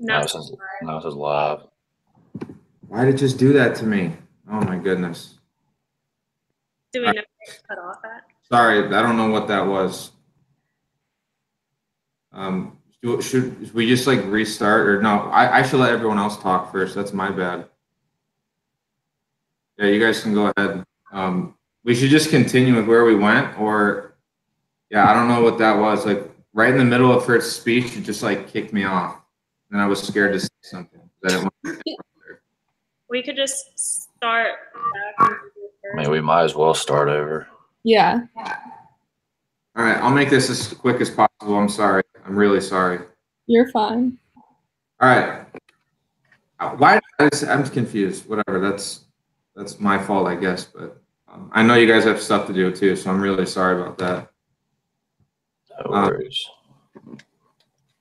Now it says, now it says live. Why did it just do that to me? Oh my goodness. Do we know where to cut off at? Sorry, I don't know what that was. Should we just like restart or no? I should let everyone else talk first. That's my bad. Yeah, you guys can go ahead. We should just continue with where we went, or yeah, I don't know what that was. Like right in the middle of her speech, it just like kicked me off, and I was scared to say something. We could just start back. I mean, we might as well start over. Yeah. All right, I'll make this as quick as possible. I'm sorry. I'm really sorry. You're fine. All right. Why? I'm confused. Whatever. That's my fault, I guess. But I know you guys have stuff to do too, so I'm really sorry about that. No worries.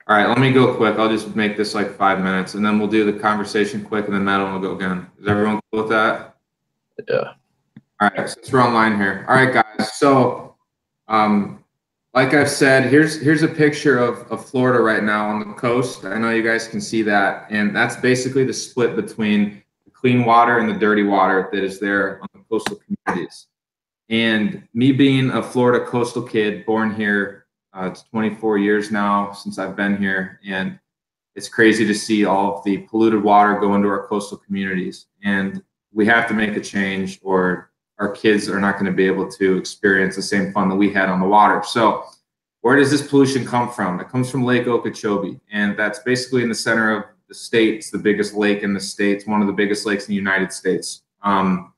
All right, let me go quick. I'll just make this like 5 minutes, and then we'll do the conversation quick, and then Madeline will go again. Is everyone cool with that? Yeah. All right, since we're online here. All right, guys. So, like I've said, here's a picture of Florida right now on the coast. I know you guys can see that, and that's basically the split between the clean water and the dirty water that is there on the coastal communities. And me being a Florida coastal kid, born here, it's 24 years now since I've been here, and it's crazy to see all of the polluted water go into our coastal communities. And we have to make a change, or our kids are not going to be able to experience the same fun that we had on the water. So where does this pollution come from? It comes from Lake Okeechobee, and that's basically in the center of the state. It's the biggest lake in the state. It's one of the biggest lakes in the United States. And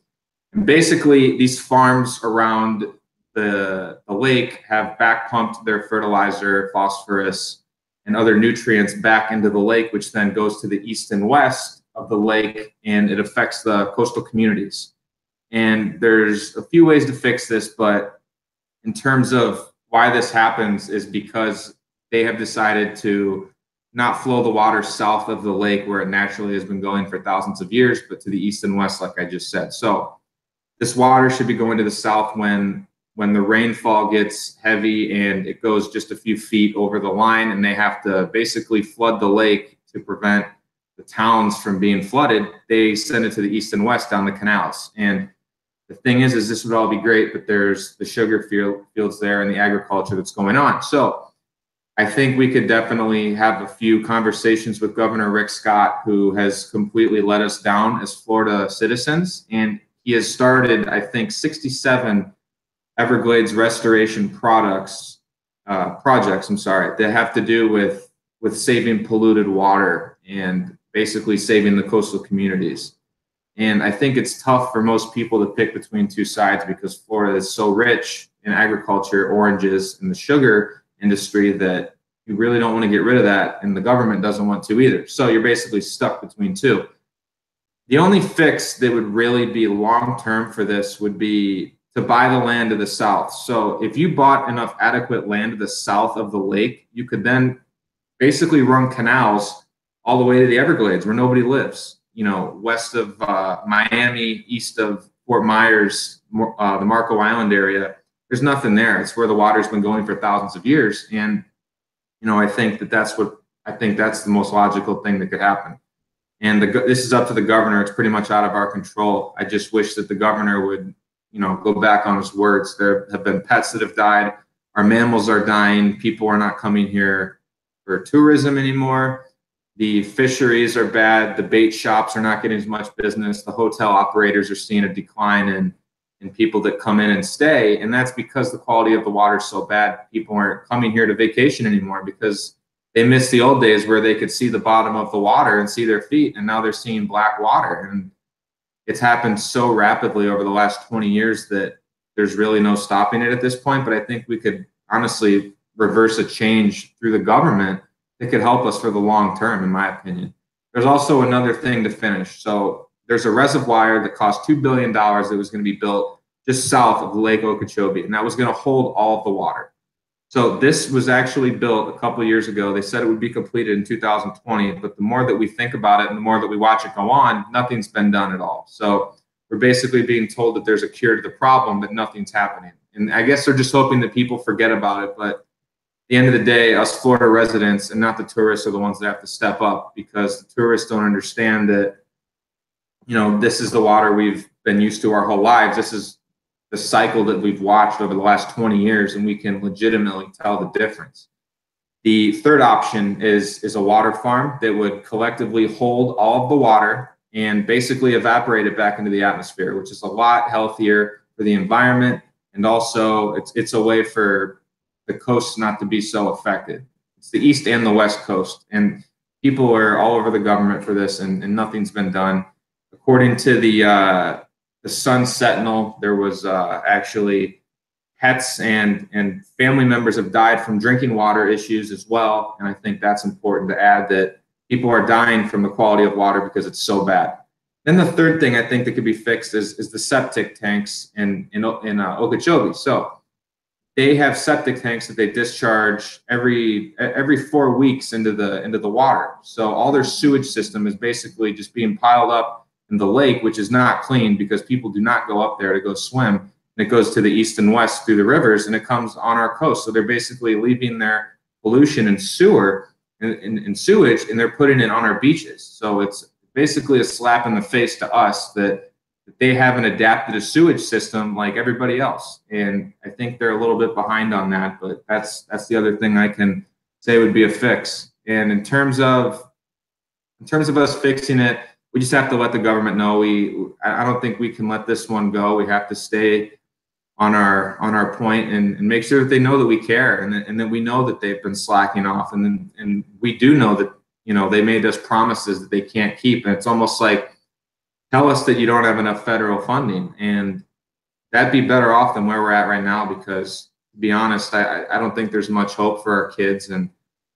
basically, these farms around the lake have back pumped their fertilizer, phosphorus, and other nutrients back into the lake, which then goes to the east and west of the lake, and it affects the coastal communities. And there's a few ways to fix this, but in terms of why this happens is because they have decided to not flow the water south of the lake where it naturally has been going for thousands of years, but to the east and west, like I just said. So this water should be going to the south when the rainfall gets heavy and it goes just a few feet over the line, and they have to basically flood the lake to prevent the towns from being flooded. They send it to the east and west down the canals. And the thing is this would all be great, but there's the sugar fields there and the agriculture that's going on. So I think we could definitely have a few conversations with Governor Rick Scott, who has completely let us down as Florida citizens. And he has started, I think, 67 Everglades restoration projects, that have to do with saving polluted water and basically saving the coastal communities. And I think it's tough for most people to pick between two sides because Florida is so rich in agriculture, oranges, and the sugar industry that you really don't want to get rid of that, and the government doesn't want to either. So you're basically stuck between two. The only fix that would really be long-term for this would be to buy the land to the south. So if you bought enough adequate land to the south of the lake, you could then basically run canals all the way to the Everglades where nobody lives. You know, west of Miami, east of Fort Myers, the Marco Island area, there's nothing there. It's where the water's been going for thousands of years. And, you know, I think that's the most logical thing that could happen. And this is up to the governor. It's pretty much out of our control. I just wish that the governor would, you know, go back on his words. There have been pets that have died. Our mammals are dying. People are not coming here for tourism anymore. The fisheries are bad. The bait shops are not getting as much business. The hotel operators are seeing a decline in people that come in and stay. And that's because the quality of the water is so bad. People aren't coming here to vacation anymore because they miss the old days where they could see the bottom of the water and see their feet. And now they're seeing black water. And it's happened so rapidly over the last 20 years that there's really no stopping it at this point. But I think we could honestly reverse a change through the government that could help us for the long term, in my opinion. There's also another thing to finish. So there's a reservoir that cost $2 billion that was going to be built just south of Lake Okeechobee, and that was going to hold all of the water. So this was actually built a couple of years ago. They said it would be completed in 2020, but the more that we think about it and the more that we watch it go on, nothing's been done at all. So we're basically being told that there's a cure to the problem, but nothing's happening. And I guess they're just hoping that people forget about it. But the end of the day, us Florida residents and not the tourists are the ones that have to step up, because the tourists don't understand that, you know, this is the water we've been used to our whole lives. This is the cycle that we've watched over the last 20 years, and we can legitimately tell the difference. The third option is a water farm that would collectively hold all of the water and basically evaporate it back into the atmosphere, which is a lot healthier for the environment. And also it's a way for the coast not to be so affected. It's the East and the West Coast, and people are all over the government for this, and nothing's been done. According to the Sun Sentinel, there was actually pets and family members have died from drinking water issues as well. And I think that's important to add, that people are dying from the quality of water because it's so bad. Then the third thing I think that could be fixed is the septic tanks in Okeechobee. So they have septic tanks that they discharge every 4 weeks into the water. So all their sewage system is basically just being piled up in the lake, which is not clean because people do not go up there to go swim. And it goes to the east and west through the rivers, and it comes on our coast. So they're basically leaving their pollution and sewer and sewage, and they're putting it on our beaches. So it's basically a slap in the face to us that they haven't adapted a sewage system like everybody else. And I think they're a little bit behind on that, but that's the other thing I can say would be a fix. And in terms of us fixing it, we just have to let the government know. I don't think we can let this one go. We have to stay on our point and make sure that they know that we care, and that we know that they've been slacking off, and we do know that, you know, they made us promises that they can't keep. And it's almost like, tell us that you don't have enough federal funding, and that'd be better off than where we're at right now, because to be honest, I don't think there's much hope for our kids. And,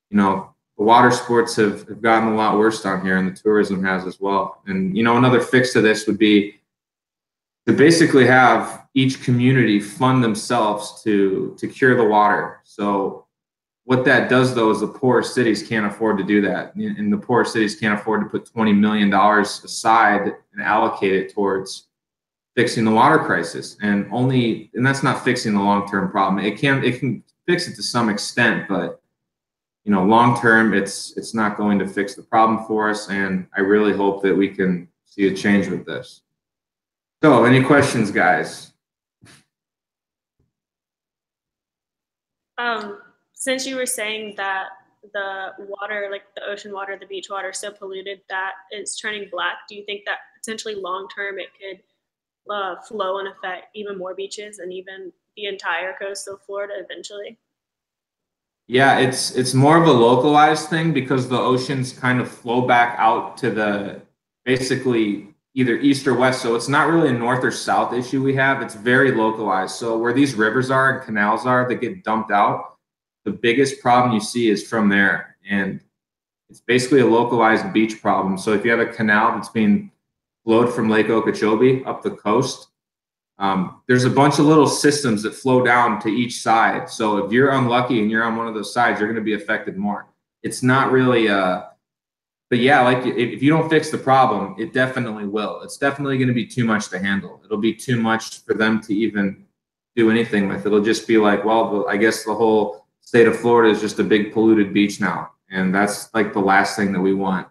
you know, the water sports have gotten a lot worse down here, and the tourism has as well. And, you know, another fix to this would be to basically have each community fund themselves to cure the water. So what that does, though, is the poor cities can't afford to do that. And the poor cities can't afford to put $20 million aside and allocate it towards fixing the water crisis. And that's not fixing the long-term problem. It can fix it to some extent, but, you know, long-term, it's not going to fix the problem for us. And I really hope that we can see a change with this. So, any questions, guys? Since you were saying that the water, like the ocean water, the beach water, is so polluted that it's turning black, do you think that potentially long-term it could flow and affect even more beaches and even the entire coast of Florida eventually? Yeah, it's more of a localized thing, because the oceans kind of flow back out to the basically either east or west. So it's not really a north or south issue we have. It's very localized. So where these rivers are and canals are that get dumped out, the biggest problem you see is from there. And it's basically a localized beach problem. So if you have a canal that's being flowed from Lake Okeechobee up the coast, there's a bunch of little systems that flow down to each side. So if you're unlucky and you're on one of those sides, you're going to be affected more. It's not really but yeah, like if you don't fix the problem, it definitely will. It's definitely going to be too much to handle. It'll be too much for them to even do anything with. It'll just be like, well, I guess the whole state of Florida is just a big polluted beach now. And that's like the last thing that we want.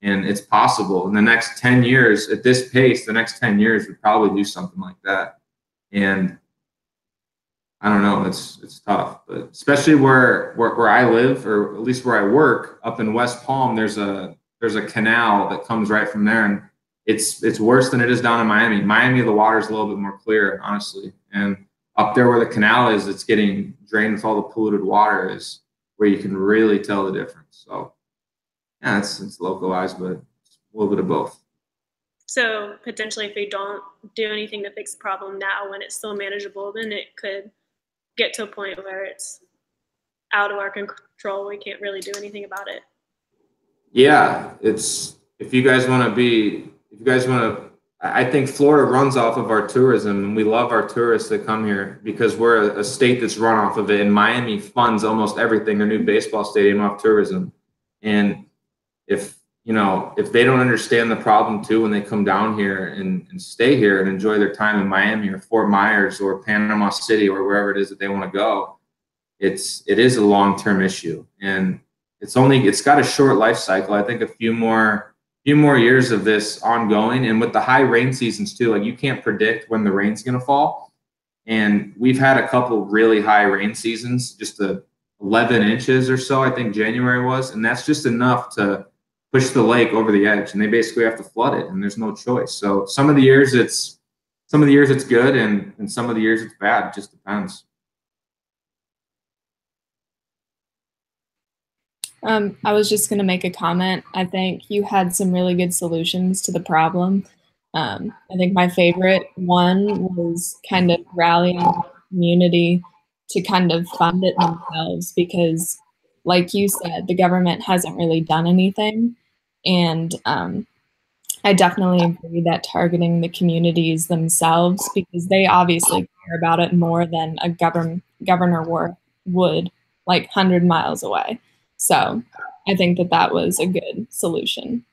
And it's possible in the next 10 years, at this pace, the next 10 years, we'd probably do something like that. And I don't know, it's tough, but especially where I live, or at least where I work, up in West Palm, there's a canal that comes right from there, and it's worse than it is down in Miami. Miami, the water's a little bit more clear, honestly, and up there where the canal is, it's getting drained with all the polluted water, is where you can really tell the difference. So yeah, it's localized, but it's a little bit of both. So potentially, if we don't do anything to fix the problem now when it's still manageable, then it could get to a point where it's out of our control. We can't really do anything about it. Yeah, if you guys want to, I think Florida runs off of our tourism, and we love our tourists that come here because we're a state that's run off of it. And Miami funds almost everything, their new baseball stadium, off tourism. And if they don't understand the problem too, when they come down here and stay here and enjoy their time in Miami or Fort Myers or Panama City or wherever it is that they want to go, it is a long-term issue, and it's got a short life cycle. I think a few more years of this ongoing, and with the high rain seasons too, like you can't predict when the rain's going to fall. And we've had a couple really high rain seasons, just 11 inches or so, I think January was, and that's just enough to push the lake over the edge, and they basically have to flood it, and there's no choice. So some of the years it's good, and some of the years it's bad. It just depends. I was just going to make a comment. I think you had some really good solutions to the problem. I think my favorite one was kind of rallying the community to kind of fund it themselves, because like you said, the government hasn't really done anything. And I definitely agree that targeting the communities themselves, because they obviously care about it more than a governor would, like 100 miles away. So I think that was a good solution.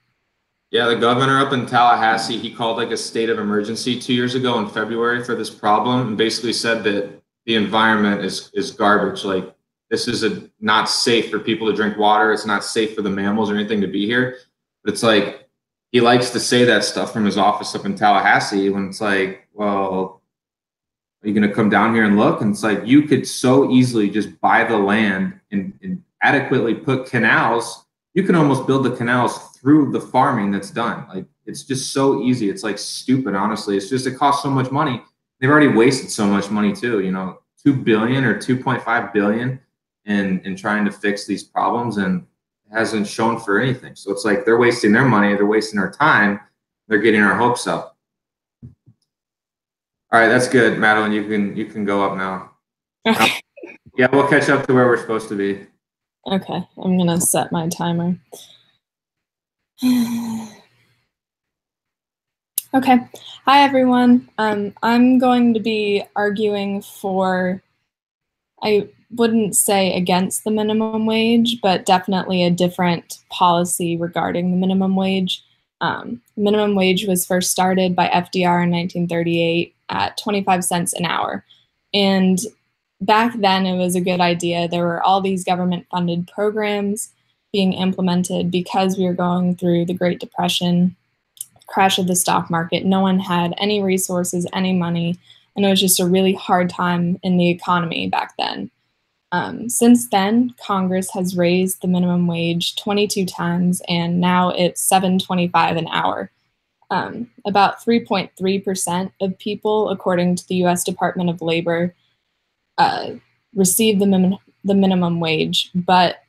Yeah, the governor up in Tallahassee, he called like a state of emergency 2 years ago in February for this problem, and basically said that the environment is garbage. Like, this is not safe for people to drink water. It's not safe for the mammals or anything to be here. But it's like, he likes to say that stuff from his office up in Tallahassee, when it's like, well, are you going to come down here and look? And it's like, you could so easily just buy the land and adequately put canals. You can almost build the canals through the farming that's done. Like, it's just so easy. It's like stupid, honestly. It's just, it costs so much money. They've already wasted so much money too, you know, 2 billion or 2.5 billion in trying to fix these problems, and it hasn't shown for anything. So it's like, they're wasting their money, they're wasting our time, they're getting our hopes up. All right, that's good, Madeline. You can go up now. Okay. Yeah, we'll catch up to where we're supposed to be. Okay, I'm gonna set my timer. Okay, hi everyone. I'm going to be arguing for, I wouldn't say against the minimum wage, but definitely a different policy regarding the minimum wage. Minimum wage was first started by FDR in 1938 at 25 cents an hour. And back then it was a good idea. There were all these government funded programs being implemented because we were going through the Great Depression, crash of the stock market. No one had any resources, any money, and it was just a really hard time in the economy back then. Since then, Congress has raised the minimum wage 22 times, and now it's $7.25 an hour. About 3.3% of people, according to the U.S. Department of Labor, receive the minimum wage, but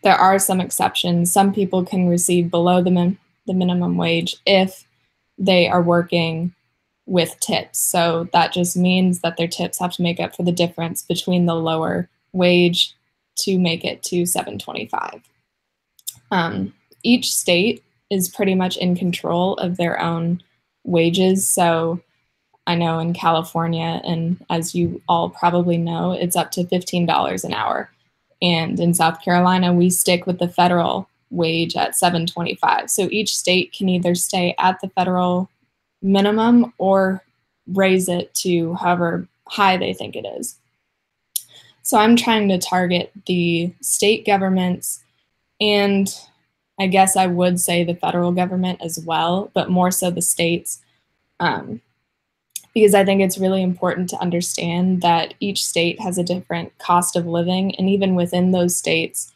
there are some exceptions. Some people can receive below the minimum wage if they are working with tips. So that just means that their tips have to make up for the difference between the lower wage to make it to $7.25. Each state is pretty much in control of their own wages. So I know in California, and as you all probably know, it's up to $15 an hour. And in South Carolina, we stick with the federal wage at $7.25. So each state can either stay at the federal minimum or raise it to however high they think it is. So I'm trying to target the state governments, and I guess I would say the federal government as well, but more so the states, because I think it's really important to understand that each state has a different cost of living, and even within those states,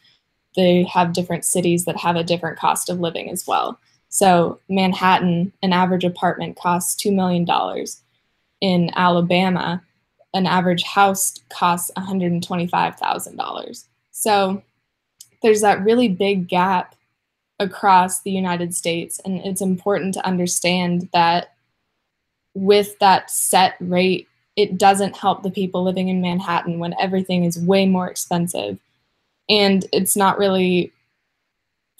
they have different cities that have a different cost of living as well. So Manhattan, an average apartment costs $2 million. In Alabama, an average house costs $125,000. So there's that really big gap across the United States, and it's important to understand that with that set rate, it doesn't help the people living in Manhattan when everything is way more expensive. And it's not really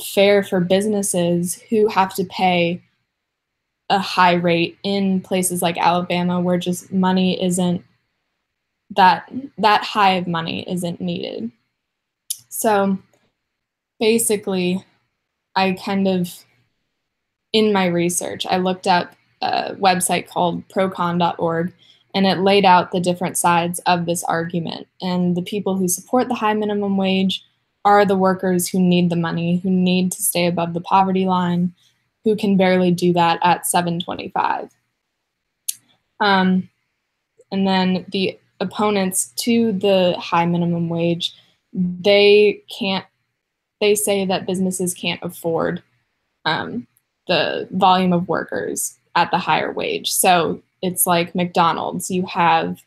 fair for businesses who have to pay a high rate in places like Alabama, where just money isn't that high of money isn't needed. So basically, I kind of, in my research, I looked up a website called procon.org, And it laid out the different sides of this argument. And the people who support the high minimum wage are the workers who need the money, who need to stay above the poverty line, who can barely do that at $7.25. And then the opponents to the high minimum wage, they say that businesses can't afford the volume of workers at the higher wage. So it's like McDonald's. You have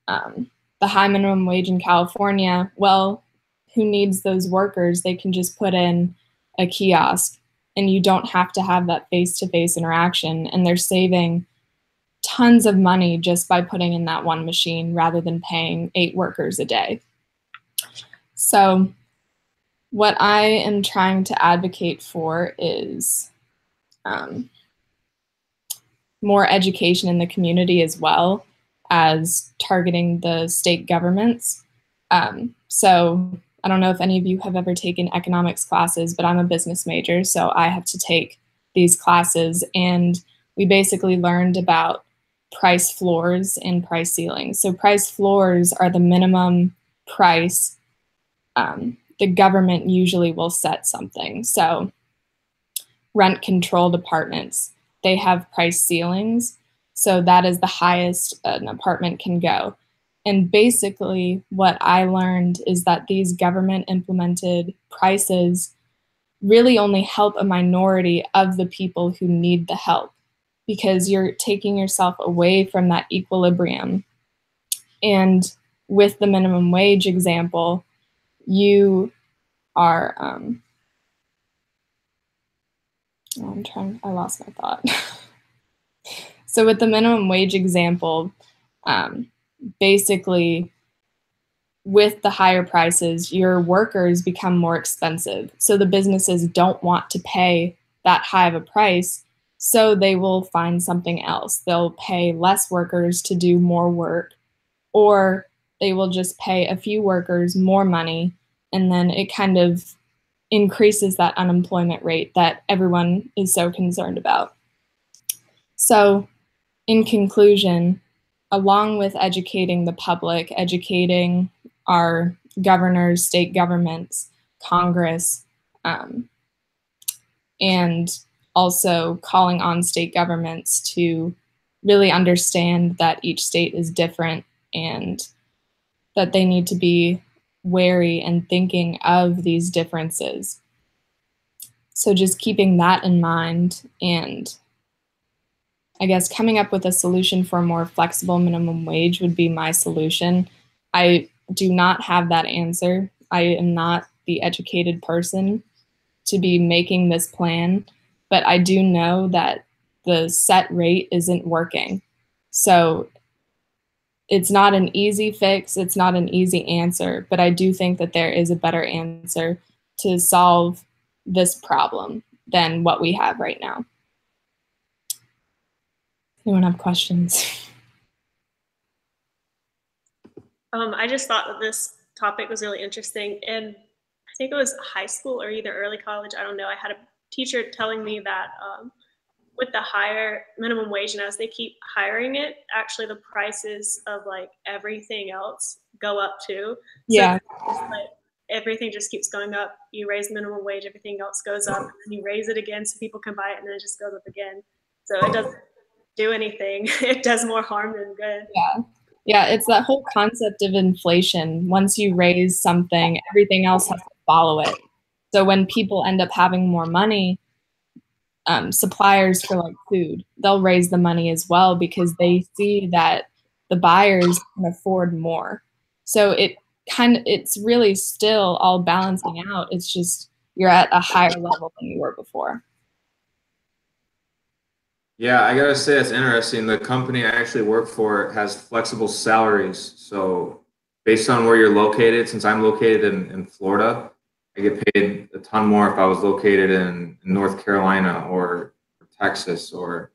the high minimum wage in California. Well, who needs those workers? They can just put in a kiosk and you don't have to have that face-to-face interaction. And they're saving tons of money just by putting in that one machine rather than paying 8 workers a day. So what I am trying to advocate for is more education in the community as well as targeting the state governments. So I don't know if any of you have ever taken economics classes, but I'm a business major, so I have to take these classes. And we basically learned about price floors and price ceilings. So price floors are the minimum price. The government usually will set something. So rent-controlled apartments, they have price ceilings. So that is the highest an apartment can go. And basically what I learned is that these government-implemented prices really only help a minority of the people who need the help, because you're taking yourself away from that equilibrium. And with the minimum wage example, you are, I lost my thought. So with the minimum wage example, basically with the higher prices, your workers become more expensive. So the businesses don't want to pay that high of a price, so they will find something else. They'll pay less workers to do more work, or they will just pay a few workers more money, and then it kind of increases that unemployment rate that everyone is so concerned about. So in conclusion, along with educating the public, educating our governors, state governments, Congress, and also calling on state governments to really understand that each state is different and that they need to be wary and thinking of these differences. So just keeping that in mind, and I guess coming up with a solution for a more flexible minimum wage would be my solution. I do not have that answer. I am not the educated person to be making this plan, but I do know that the set rate isn't working. So it's not an easy fix, it's not an easy answer, but I do think that there is a better answer to solve this problem than what we have right now. Anyone have questions? I just thought that this topic was really interesting. And I think it was high school or either early college, I don't know. I had a teacher telling me that with the higher minimum wage, and as they keep hiring it, actually the prices of like everything else go up too. Yeah. So it's like everything just keeps going up. You raise the minimum wage, everything else goes up, and you raise it again so people can buy it, and then it just goes up again. So it doesn't do anything. It does more harm than good. Yeah. Yeah, it's that whole concept of inflation. Once you raise something, everything else has to follow it. So when people end up having more money, suppliers for like food, they'll raise the money as well because they see that the buyers can afford more. So it's really still all balancing out. It's just you're at a higher level than you were before. Yeah, I gotta say it's interesting. The company I actually work for has flexible salaries. So based on where you're located, since I'm located in Florida, I get paid a ton more if I was located in North Carolina or Texas or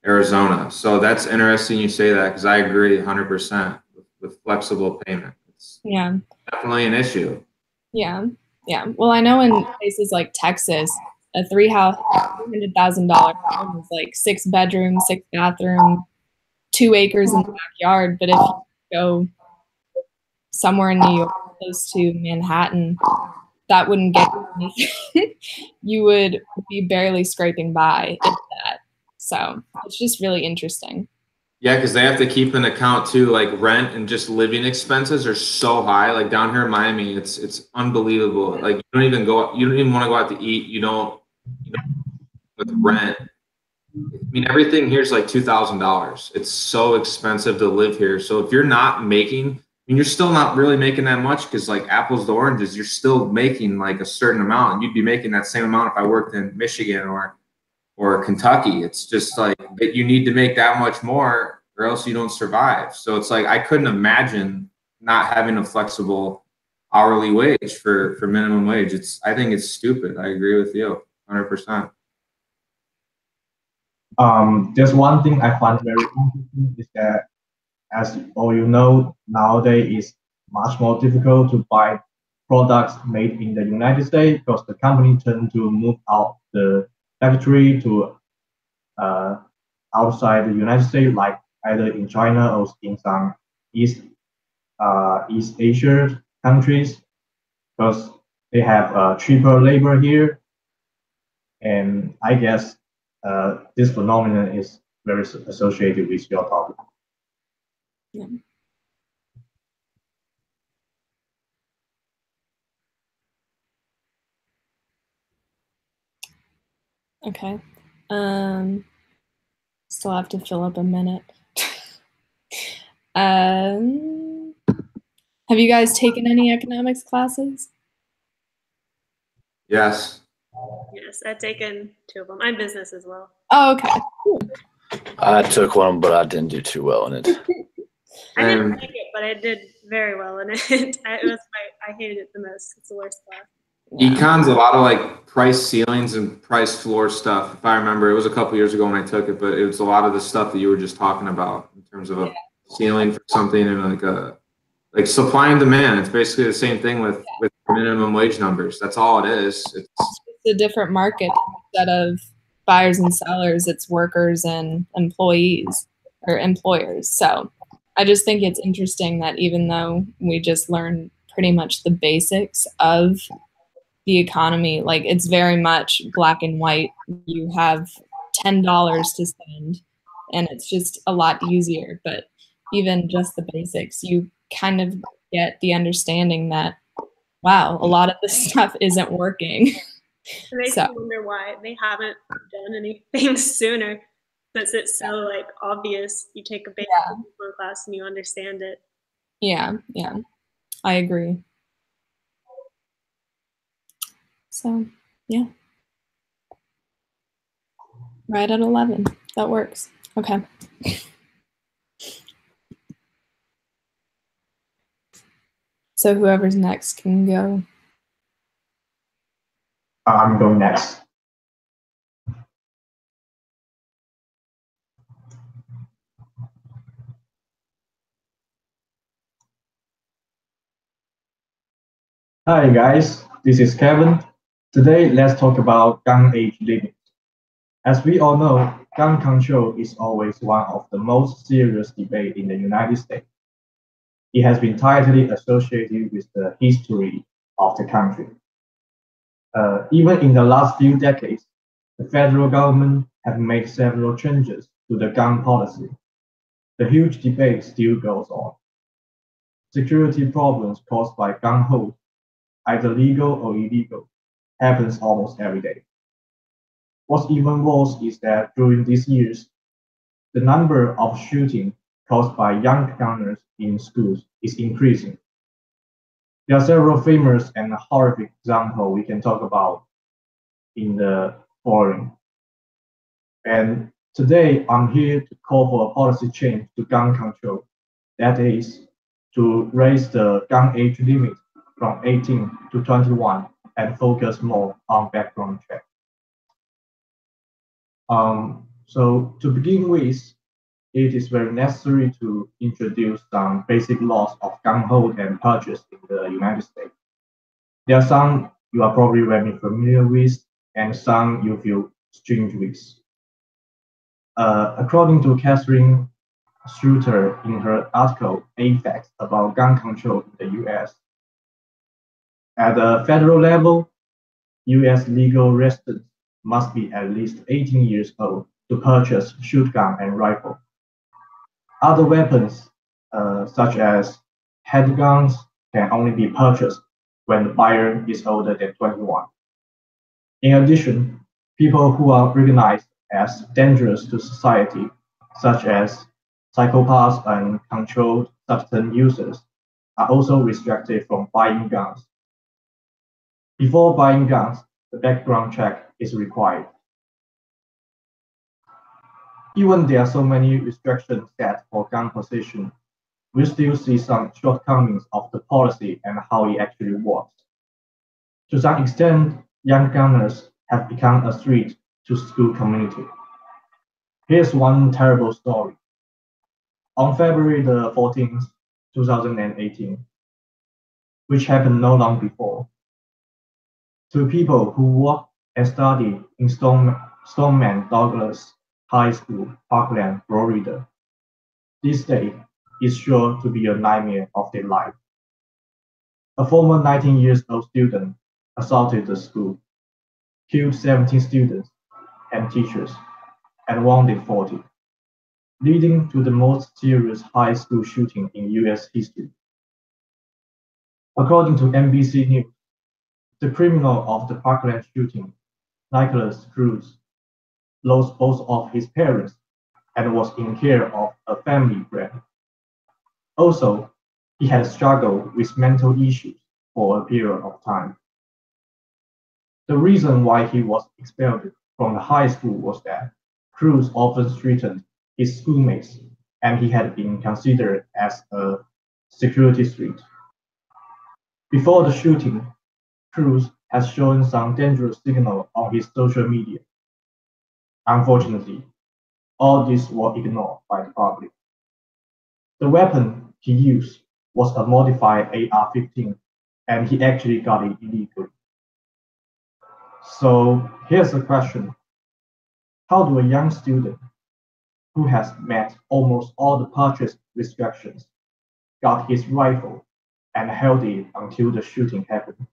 Arizona. So that's interesting you say that, because I agree 100% with flexible payment. It's definitely an issue. Yeah. Well, I know in places like Texas, a $300,000 home is like 6 bedrooms, 6 bathrooms, 2 acres in the backyard. But if you go somewhere in New York, close to Manhattan, that wouldn't get you anything. You would be barely scraping by if that. So it's just really interesting. Yeah, because they have to keep an account too, like rent and just living expenses are so high. Like down here in Miami, it's unbelievable. Like you don't even want to go out to eat. You don't with rent. I mean, everything here is like $2,000. It's so expensive to live here. So if you're not making, I mean, you're still not really making that much because like apples to oranges, you're still making like a certain amount, and you'd be making that same amount if I worked in Michigan or Kentucky. It's just like you need to make that much more or else you don't survive. So it's like I couldn't imagine not having a flexible hourly wage for minimum wage. I think it's stupid. I agree with you 100%. Just one thing I find very interesting is that, as all you know, nowadays it's much more difficult to buy products made in the United States because the company tend to move out the factory to outside the United States, like either in China or in some East Asia countries, because they have cheaper labor here. And I guess this phenomenon is very associated with your topic. Yeah. Okay. Still have to fill up a minute. Have you guys taken any economics classes? Yes. Yes, I've taken 2 of them. I'm business as well. Oh, okay. Cool. I took one, but I didn't do too well in it. I didn't like it, but I did very well in it. I hated it the most. It's the worst class. Yeah. Econ's a lot of like price ceilings and price floor stuff. If I remember, it was a couple years ago when I took it, but it was a lot of the stuff that you were just talking about in terms of a ceiling for something and like supply and demand. It's basically the same thing with minimum wage numbers. That's all it is. It's a different market. Instead of buyers and sellers, it's workers and employees or employers. So I just think it's interesting that even though we just learned pretty much the basics of the economy, like it's very much black and white. You have $10 to spend and it's just a lot easier. But even just the basics, you kind of get the understanding that, wow, a lot of this stuff isn't working. It makes me wonder why they haven't done anything sooner, since it's so like obvious. You take a basic class and you understand it. Yeah, I agree. So, yeah. Right at 11. That works. Okay. So whoever's next can go. I'm going next. Hi guys, this is Kevin. Today, let's talk about gun age limit. As we all know, gun control is always one of the most serious debates in the United States. It has been tightly associated with the history of the country. Even in the last few decades, the federal government have made several changes to the gun policy. The huge debate still goes on. Security problems caused by gun hold, either legal or illegal, happens almost every day. What's even worse is that during these years, the number of shootings caused by young gunners in schools is increasing. There are several famous and horrific examples we can talk about in the following. And today, I'm here to call for a policy change to gun control. That is, to raise the gun age limit from 18 to 21 and focus more on background check. So to begin with, it is very necessary to introduce some basic laws of gun hold and purchase in the United States. There are some you are probably very familiar with, and some you feel strange with. According to Catherine Shooter in her article "Facts About Gun Control in the U.S." At the federal level, U.S. legal residents must be at least 18 years old to purchase shotgun and rifle. Other weapons, such as handguns, can only be purchased when the buyer is older than 21. In addition, people who are recognized as dangerous to society, such as psychopaths and controlled substance users, are also restricted from buying guns. Before buying guns, the background check is required. Even there are so many restrictions set for gun possession, we still see some shortcomings of the policy and how it actually works. To some extent, young gunners have become a threat to school community. Here's one terrible story. On February the 14th, 2018, which happened no long before, two people who work and study in Stoneman Douglas High School, Parkland, Florida. This day is sure to be a nightmare of their life. A former 19-year-old student assaulted the school, killed 17 students and teachers, and wounded 40, leading to the most serious high school shooting in U.S. history. According to NBC News, the criminal of the Parkland shooting, Nicholas Cruz, lost both of his parents and was in care of a family friend. Also, he had struggled with mental issues for a period of time. The reason why he was expelled from the high school was that Cruz often threatened his schoolmates, and he had been considered as a security threat. Before the shooting, Cruz has shown some dangerous signal on his social media. Unfortunately, all this was ignored by the public. The weapon he used was a modified AR-15, and he actually got it illegally. So here's the question. How do a young student who has met almost all the purchase restrictions got his rifle and held it until the shooting happened?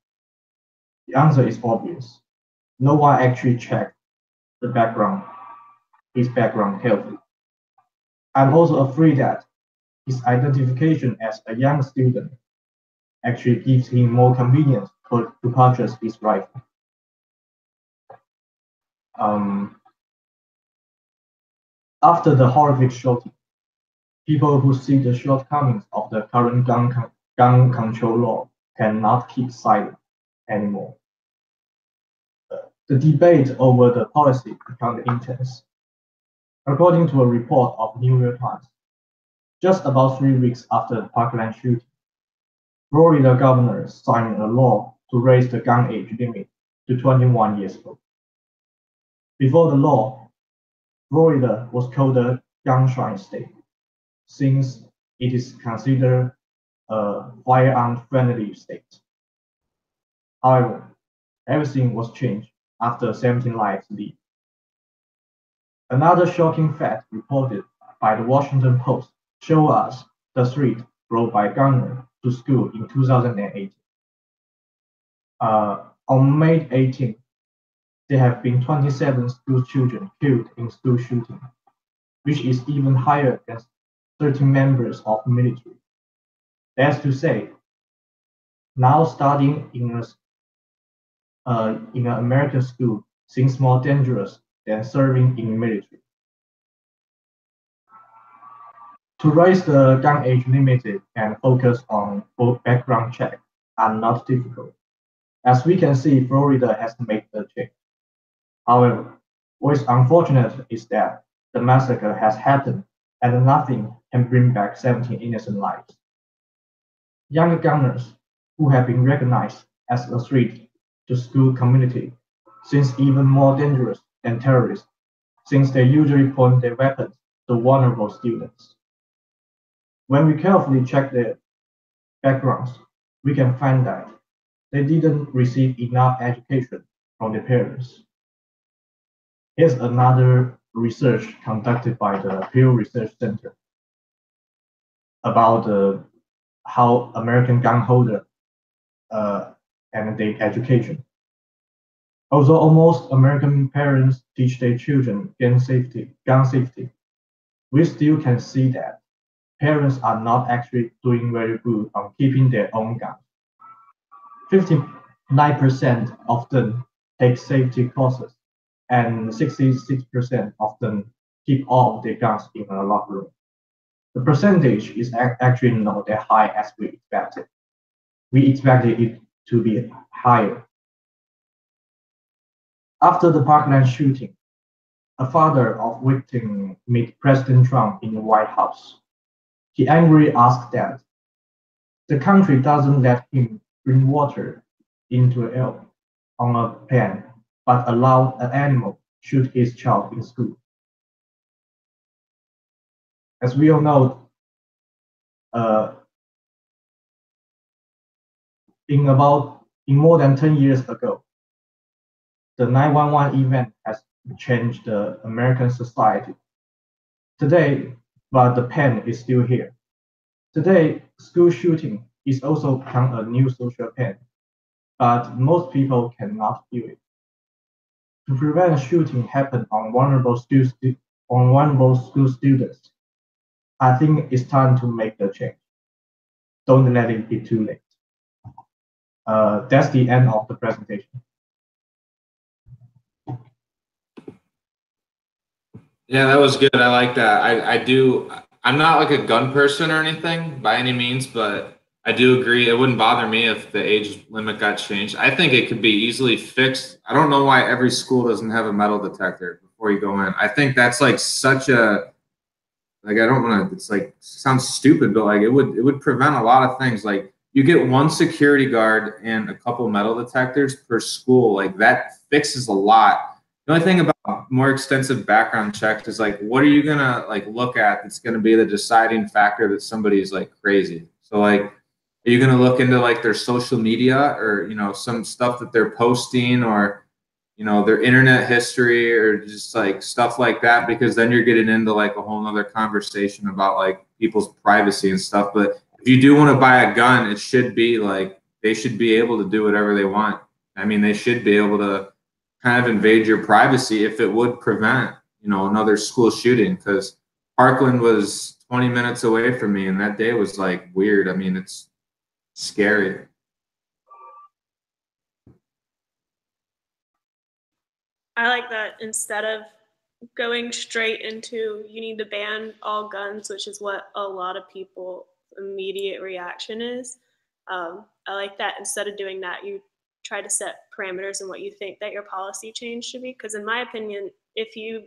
The answer is obvious. No one actually checked his background carefully. I'm also afraid that his identification as a young student actually gives him more convenience to purchase his rifle. After the horrific shooting, people who see the shortcomings of the current gun control law cannot keep silent anymore. The debate over the policy became intense. According to a report of New York Times, just about 3 weeks after the Parkland shooting, Florida governor signed a law to raise the gun age limit to 21 years old. Before the law, Florida was called a gun-shy state, since it is considered a firearm-friendly state. However, everything was changed after 17 lives lived. Another shocking fact reported by the Washington Post showed us the threat brought by gunmen to school in 2018. On May 18, there have been 27 school children killed in school shooting, which is even higher than 13 members of the military. That's to say, now studying in an American school seems more dangerous than serving in the military. To raise the gun age limit and focus on both background check are not difficult. As we can see, Florida has made the change. However, what is unfortunate is that the massacre has happened and nothing can bring back 17 innocent lives. Young gunners who have been recognized as a threat to school community seems even more dangerous than terrorists, since they usually point their weapons to vulnerable students. When we carefully check their backgrounds, we can find that they didn't receive enough education from their parents. Here's another research conducted by the Pew Research Center. about how American gun holder and their education. Although almost American parents teach their children gun safety, we still can see that parents are not actually doing very good on keeping their own guns. 59% of them take safety courses, and 66% of them keep all of their guns in a locker room. The percentage is actually not that high as we expected. We expected it to be higher. After the Parkland shooting, a father of victim met President Trump in the White House. He angrily asked that the country doesn't let him bring water into a L on a plane, but allow an animal shoot his child in school. As we all know, in more than 10 years ago, the 9/11 event has changed the American society. Today, but the pain is still here. Today, school shooting is also become a new social pain, but most people cannot feel it. To prevent shooting happen on vulnerable school students, I think it's time to make the change. Don't let it be too late. That's the end of the presentation. Yeah, that was good. I like that. I'm not like a gun person or anything by any means, but I do agree. It wouldn't bother me if the age limit got changed. I think it could be easily fixed. I don't know why every school doesn't have a metal detector before you go in. I think that's like such a, like, I don't want to, it's like, sounds stupid, but like it would prevent a lot of things. Like you get one security guard and a couple metal detectors per school. Like that fixes a lot. The only thing about more extensive background checks is like, what are you gonna like look at that's gonna be the deciding factor that somebody is like crazy? So like, are you gonna look into like their social media or, you know, some stuff that they're posting or, you know, their internet history or just like stuff like that? Because then you're getting into like a whole nother conversation about like people's privacy and stuff. But if you do want to buy a gun, it should be like, they should be able to do whatever they want. I mean, they should be able to kind of invade your privacy if it would prevent, you know, another school shooting. Because Parkland was 20 minutes away from me, and that day was like weird. I mean, it's scary. I like that instead of going straight into you need to ban all guns, which is what a lot of people immediate reaction is. I like that instead of doing that, you try to set parameters in what you think that your policy change should be. Because in my opinion, if you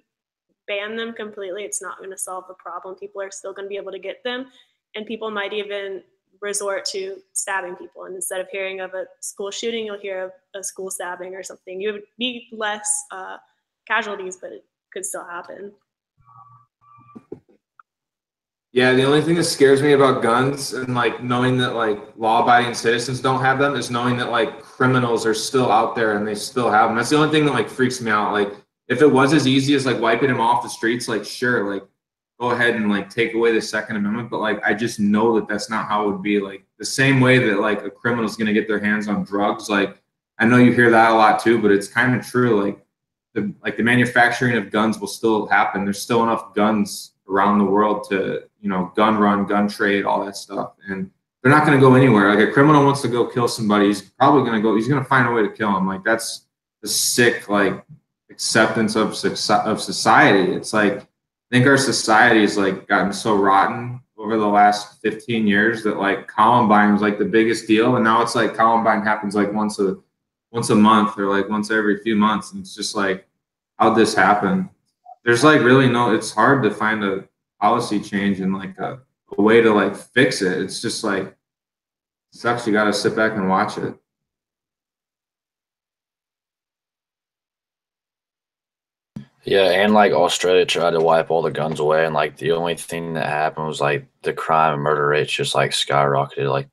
ban them completely, it's not going to solve the problem. People are still going to be able to get them, and people might even resort to stabbing people. And instead of hearing of a school shooting, you'll hear of a school stabbing or something. You would be less casualties, but it could still happen. Yeah, the only thing that scares me about guns and like knowing that like law-abiding citizens don't have them is knowing that like criminals are still out there and they still have them. That's the only thing that like freaks me out. Like if it was as easy as like wiping them off the streets, like sure, like go ahead and like take away the Second Amendment. But like I just know that that's not how it would be. Like the same way that like a criminal is going to get their hands on drugs. Like I know you hear that a lot too, but it's kind of true. Like the manufacturing of guns will still happen. There's still enough guns around the world to, you know, gun run, gun trade, all that stuff. And they're not going to go anywhere. Like a criminal wants to go kill somebody, he's probably going to go, he's going to find a way to kill him. Like that's the sick, like acceptance of society. It's like, I think our society has like gotten so rotten over the last 15 years that like Columbine was like the biggest deal. And now it's like Columbine happens like once a month or like once every few months. And it's just like, how'd this happen? There's like really no, it's hard to find a policy change and like a way to like fix it. It's just like, it sucks. You got to sit back and watch it. Yeah, and like Australia tried to wipe all the guns away, and like the only thing that happened was like the crime and murder rates just like skyrocketed. Like,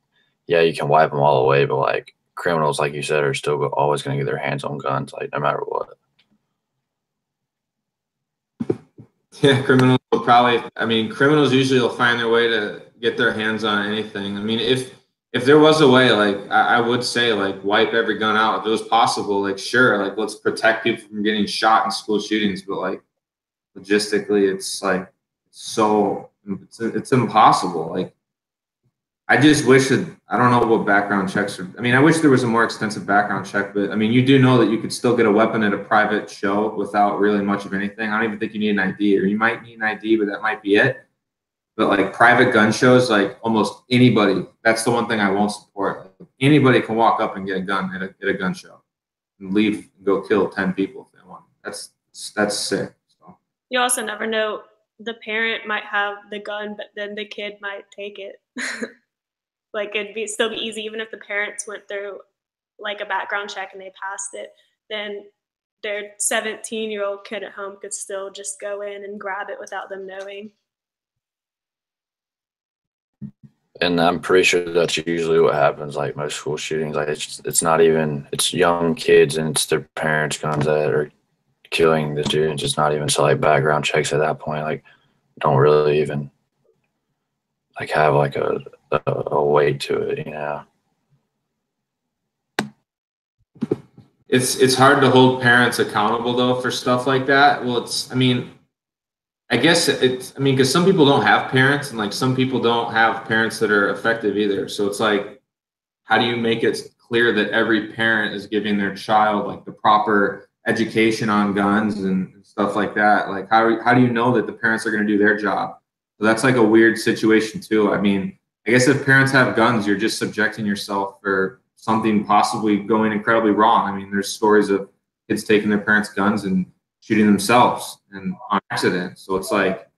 yeah, you can wipe them all away, but like criminals, like you said, are still always going to get their hands on guns, like no matter what. Yeah, criminals will probably, I mean, criminals usually will find their way to get their hands on anything. I mean, if there was a way, like I would say, like wipe every gun out if it was possible. Like sure, like let's protect people from getting shot in school shootings, but like logistically, it's like it's impossible. Like I just wish that I don't know what background checks are. I mean, I wish there was a more extensive background check, but I mean, you do know that you could still get a weapon at a private show without really much of anything. I don't even think you need an ID, or you might need an ID, but that might be it. But like private gun shows, like almost anybody, that's the one thing I won't support. Like, anybody can walk up and get a gun at a gun show and leave and go kill 10 people if they want. That's sick. So. You also never know. The parent might have the gun, but then the kid might take it. Like still be easy, even if the parents went through like a background check and they passed it, then their 17-year-old kid at home could still just go in and grab it without them knowing. And I'm pretty sure that's usually what happens. Like most school shootings, like it's not even, it's young kids and it's their parents' guns that are killing the students. It's not even so like background checks at that point. Like don't really even like have like a weight to it, you know. It's hard to hold parents accountable though for stuff like that. Well, I guess because some people don't have parents, and like some people don't have parents that are effective either. So it's like, how do you make it clear that every parent is giving their child like the proper education on guns and stuff like that? Like how do you know that the parents are going to do their job? So that's like a weird situation too. I mean, I guess if parents have guns, you're just subjecting yourself for something possibly going incredibly wrong. I mean, there's stories of kids taking their parents' guns and shooting themselves and on accident. So it's like,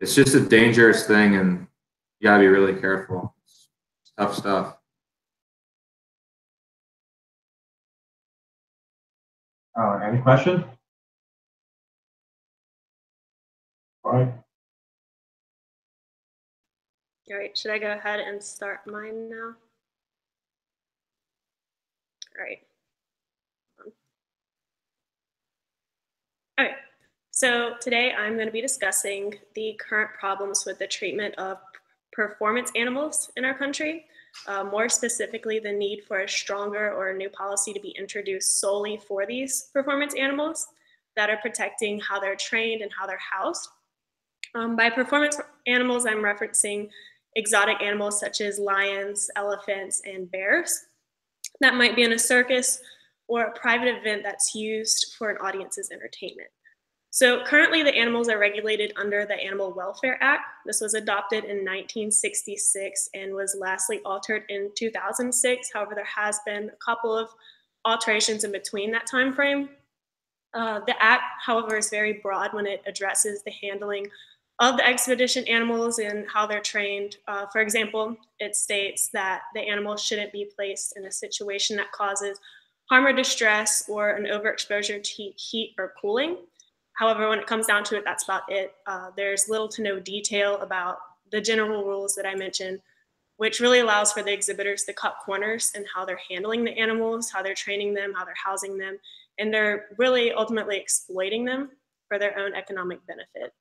it's just a dangerous thing and you gotta be really careful. It's tough stuff. Any question? All right. All right, should I go ahead and start mine now? All right. Okay, so today I'm going to be discussing the current problems with the treatment of performance animals in our country. More specifically, the need for a stronger or a new policy to be introduced solely for these performance animals that are protecting how they're trained and how they're housed. By performance animals, I'm referencing exotic animals such as lions, elephants, and bears that might be in a circus or a private event that's used for an audience's entertainment. So currently the animals are regulated under the Animal Welfare Act. This was adopted in 1966 and was lastly altered in 2006. However, there has been a couple of alterations in between that time frame. The act, however, is very broad when it addresses the handling of the expedition animals and how they're trained. For example, it states that the animals shouldn't be placed in a situation that causes harm or distress or an overexposure to heat or cooling. However, when it comes down to it, that's about it. There's little to no detail about the general rules that I mentioned, which really allows for the exhibitors to cut corners in how they're handling the animals, how they're training them, how they're housing them, and they're really ultimately exploiting them for their own economic benefit.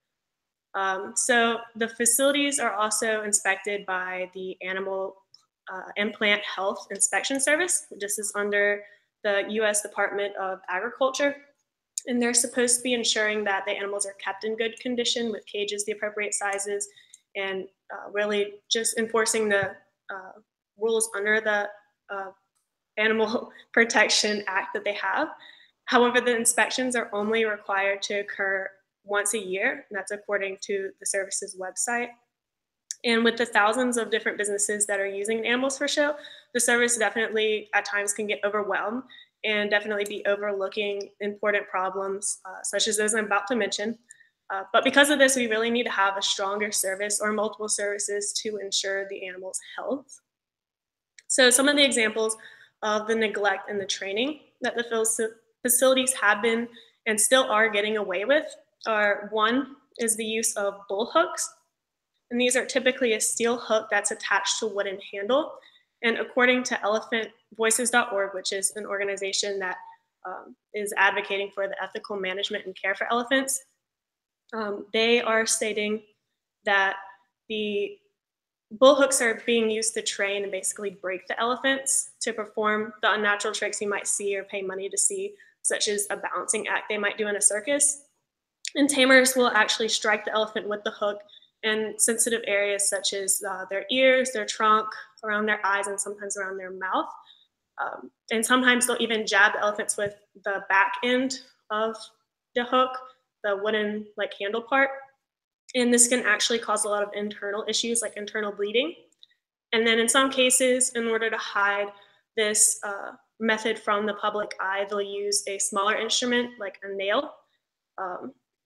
So the facilities are also inspected by the Animal and Plant Health Inspection Service. This is under the U.S. Department of Agriculture. And they're supposed to be ensuring that the animals are kept in good condition with cages the appropriate sizes and really just enforcing the rules under the Animal Protection Act that they have. However, the inspections are only required to occur once a year, and that's according to the service's website. And with the thousands of different businesses that are using animals for show, the service definitely at times can get overwhelmed and definitely be overlooking important problems such as those I'm about to mention. But because of this, we really need to have a stronger service or multiple services to ensure the animal's health. So some of the examples of the neglect and the training that the facilities have been and still are getting away with are: one is the use of bull hooks. And these are typically a steel hook that's attached to a wooden handle. And according to elephantvoices.org, which is an organization that is advocating for the ethical management and care for elephants, they are stating that the bull hooks are being used to train and basically break the elephants to perform the unnatural tricks you might see or pay money to see, such as a balancing act they might do in a circus. And tamers will actually strike the elephant with the hook in sensitive areas such as their ears, their trunk, around their eyes, and sometimes around their mouth. And sometimes they'll even jab the elephants with the back end of the hook, the wooden like handle part. And this can actually cause a lot of internal issues like internal bleeding. And then in some cases, in order to hide this method from the public eye, they'll use a smaller instrument like a nail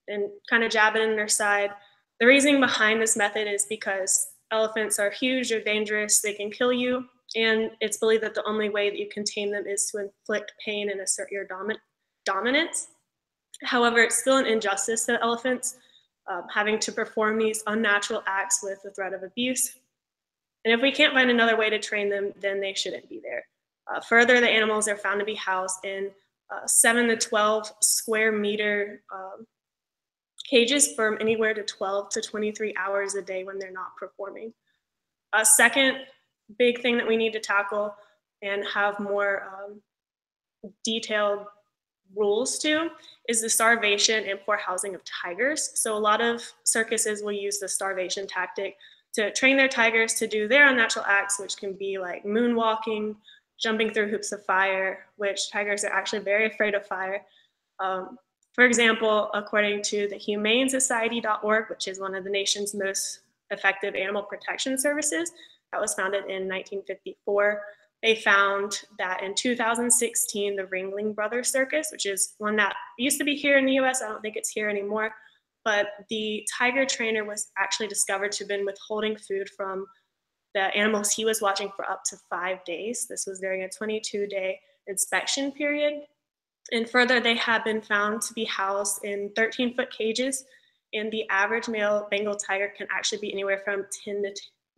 and kind of jab it in their side. The reasoning behind this method is because elephants are huge, they're dangerous, they can kill you, and it's believed that the only way that you can tame them is to inflict pain and assert your dominance. However, it's still an injustice to elephants having to perform these unnatural acts with the threat of abuse. And if we can't find another way to train them, then they shouldn't be there. Further, the animals are found to be housed in 7 to 12 square meter cages from anywhere to 12 to 23 hours a day when they're not performing. A second big thing that we need to tackle and have more detailed rules to is the starvation and poor housing of tigers. So a lot of circuses will use the starvation tactic to train their tigers to do their unnatural acts, which can be like moonwalking, jumping through hoops of fire, which tigers are actually very afraid of fire. For example, according to the humanesociety.org, which is one of the nation's most effective animal protection services that was founded in 1954, they found that in 2016, the Ringling Brothers Circus, which is one that used to be here in the US, I don't think it's here anymore, but the tiger trainer was actually discovered to have been withholding food from the animals he was watching for up to 5 days. This was during a 22-day inspection period. And further, they have been found to be housed in 13-foot cages, and the average male Bengal tiger can actually be anywhere from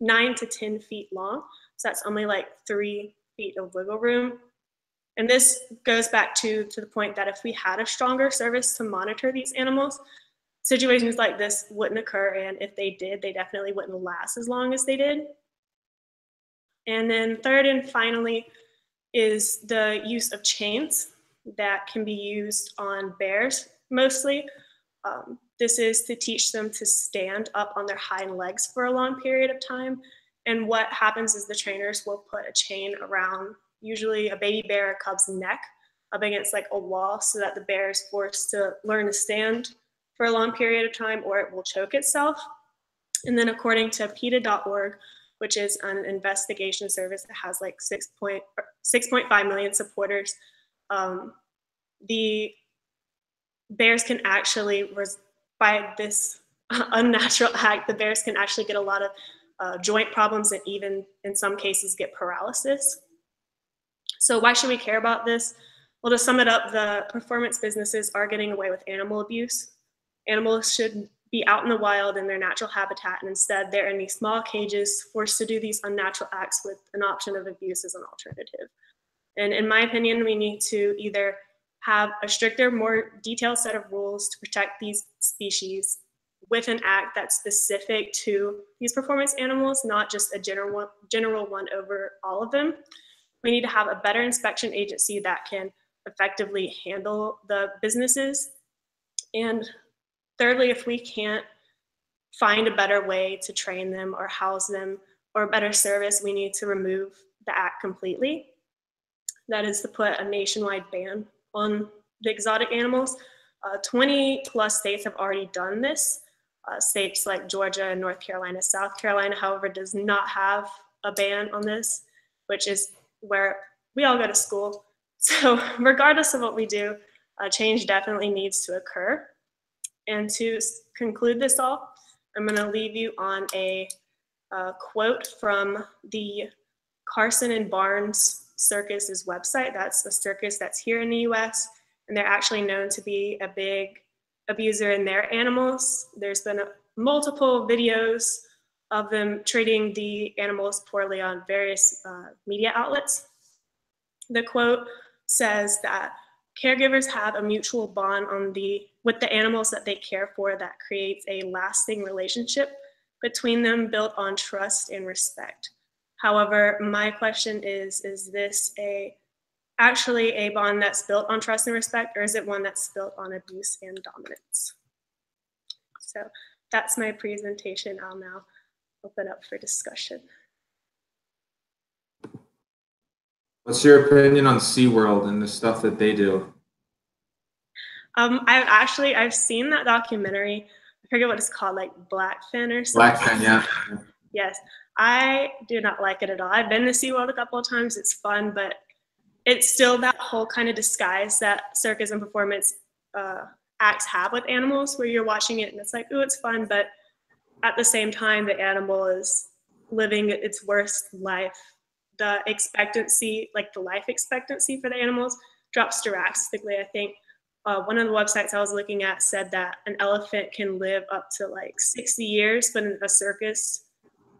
9 to 10 feet long. So that's only like 3 feet of wiggle room. And this goes back to the point that if we had a stronger service to monitor these animals, situations like this wouldn't occur. And if they did, they definitely wouldn't last as long as they did. And then third and finally is the use of chains that can be used on bears mostly. This is to teach them to stand up on their hind legs for a long period of time. And what happens is the trainers will put a chain around usually a baby bear or cub's neck up against like a wall so that the bear is forced to learn to stand for a long period of time or it will choke itself. And then according to PETA.org, which is an investigation service that has like 6.5 million supporters, the bears can actually, by this unnatural act, the bears can actually get a lot of joint problems and even in some cases get paralysis. So why should we care about this? Well, to sum it up, the performance businesses are getting away with animal abuse. Animals should be out in the wild in their natural habitat, and instead they're in these small cages forced to do these unnatural acts with an option of abuse as an alternative. And in my opinion, we need to either have a stricter, more detailed set of rules to protect these species with an act that's specific to these performance animals, not just a general one over all of them. We need to have a better inspection agency that can effectively handle the businesses. And thirdly, if we can't find a better way to train them or house them or a better service, we need to remove the act completely. That is to put a nationwide ban on the exotic animals. 20 plus states have already done this. States like Georgia and North Carolina. South Carolina, however, does not have a ban on this, which is where we all go to school. So regardless of what we do, change definitely needs to occur. And to conclude this all, I'm going to leave you on a quote from the Carson and Barnes Circus's website. That's a circus that's here in the US, and they're actually known to be a big abuser in their animals. There's been multiple videos of them treating the animals poorly on various media outlets. The quote says that caregivers have a mutual bond with the animals that they care for that creates a lasting relationship. between them built on trust and respect. However, my question is this actually a bond that's built on trust and respect, or is it one that's built on abuse and dominance? So that's my presentation. I'll now open up for discussion. What's your opinion on SeaWorld and the stuff that they do? I've seen that documentary. I forget what it's called, like Blackfin or something. Blackfin, yeah. Yes, I do not like it at all. I've been to SeaWorld a couple of times. It's fun, but it's still that whole kind of disguise that circus and performance acts have with animals, where you're watching it and it's like, oh, it's fun, but at the same time, the animal is living its worst life. The expectancy, like the life expectancy for the animals, drops drastically. I think one of the websites I was looking at said that an elephant can live up to like 60 years, but in a circus,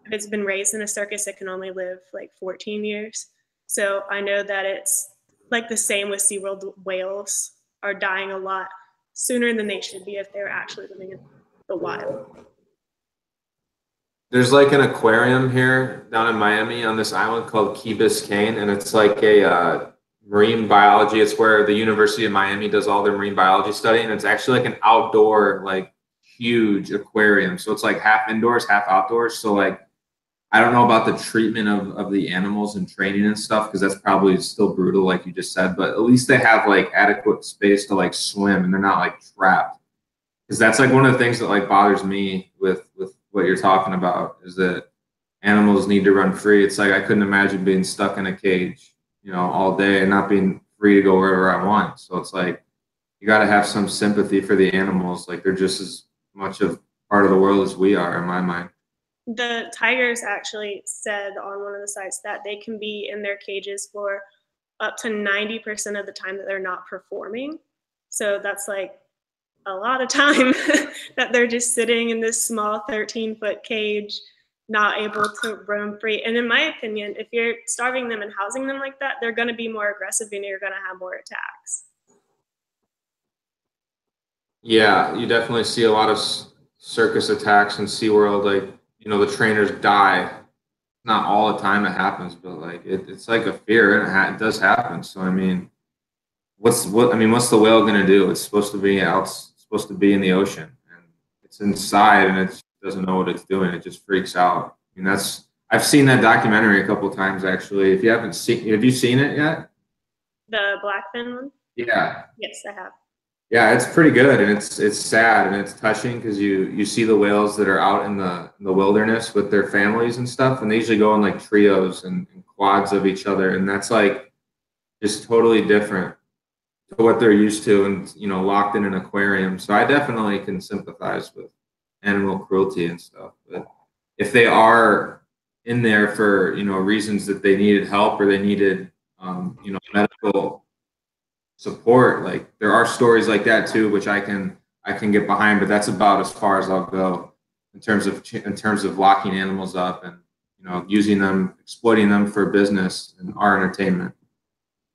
if it's been raised in a circus, it can only live like 14 years. So I know that it's like the same with SeaWorld. Whales are dying a lot sooner than they should be if they're actually living in the wild. There's like an aquarium here down in Miami on this island called Key Biscayne, and it's like a marine biology. It's where the University of Miami does all their marine biology study, and it's actually like an outdoor, like huge aquarium. So it's like half indoors, half outdoors. So like, I don't know about the treatment of the animals and training and stuff, because that's probably still brutal, like you just said, but at least they have like adequate space to like swim and they're not like trapped. Because that's like one of the things that like bothers me with what you're talking about, is that animals need to run free. It's like I couldn't imagine being stuck in a cage, you know, all day and not being free to go wherever I want. So it's like you got to have some sympathy for the animals. Like they're just as much of part of the world as we are, in my mind. The tigers actually said on one of the sites that they can be in their cages for up to 90% of the time that they're not performing. So that's like a lot of time that they're just sitting in this small 13-foot cage, not able to roam free. And in my opinion, if you're starving them and housing them like that, they're going to be more aggressive and you're going to have more attacks. Yeah, you definitely see a lot of circus attacks in SeaWorld. Like, you know, the trainers die. Not all the time it happens, but like it's like a fear, and it does happen. So I mean, what's the whale gonna do? It's supposed to be out, it's supposed to be in the ocean, and it's inside, and it doesn't know what it's doing. It just freaks out. I mean, I've seen that documentary a couple times actually. If you haven't seen, have you seen it yet? The Blackfin one? Yeah. Yes, I have. Yeah, it's pretty good, and it's sad and it's touching, because you see the whales that are out in the wilderness with their families and stuff, and they usually go in like trios and quads of each other, and that's like just totally different to what they're used to, and you know, locked in an aquarium. So I definitely can sympathize with animal cruelty and stuff. But if they are in there for, you know, reasons that they needed help or they needed you know, medical support, like there are stories like that too, which I can get behind, but that's about as far as I'll go in terms of locking animals up and, you know, using them, exploiting them for business and our entertainment.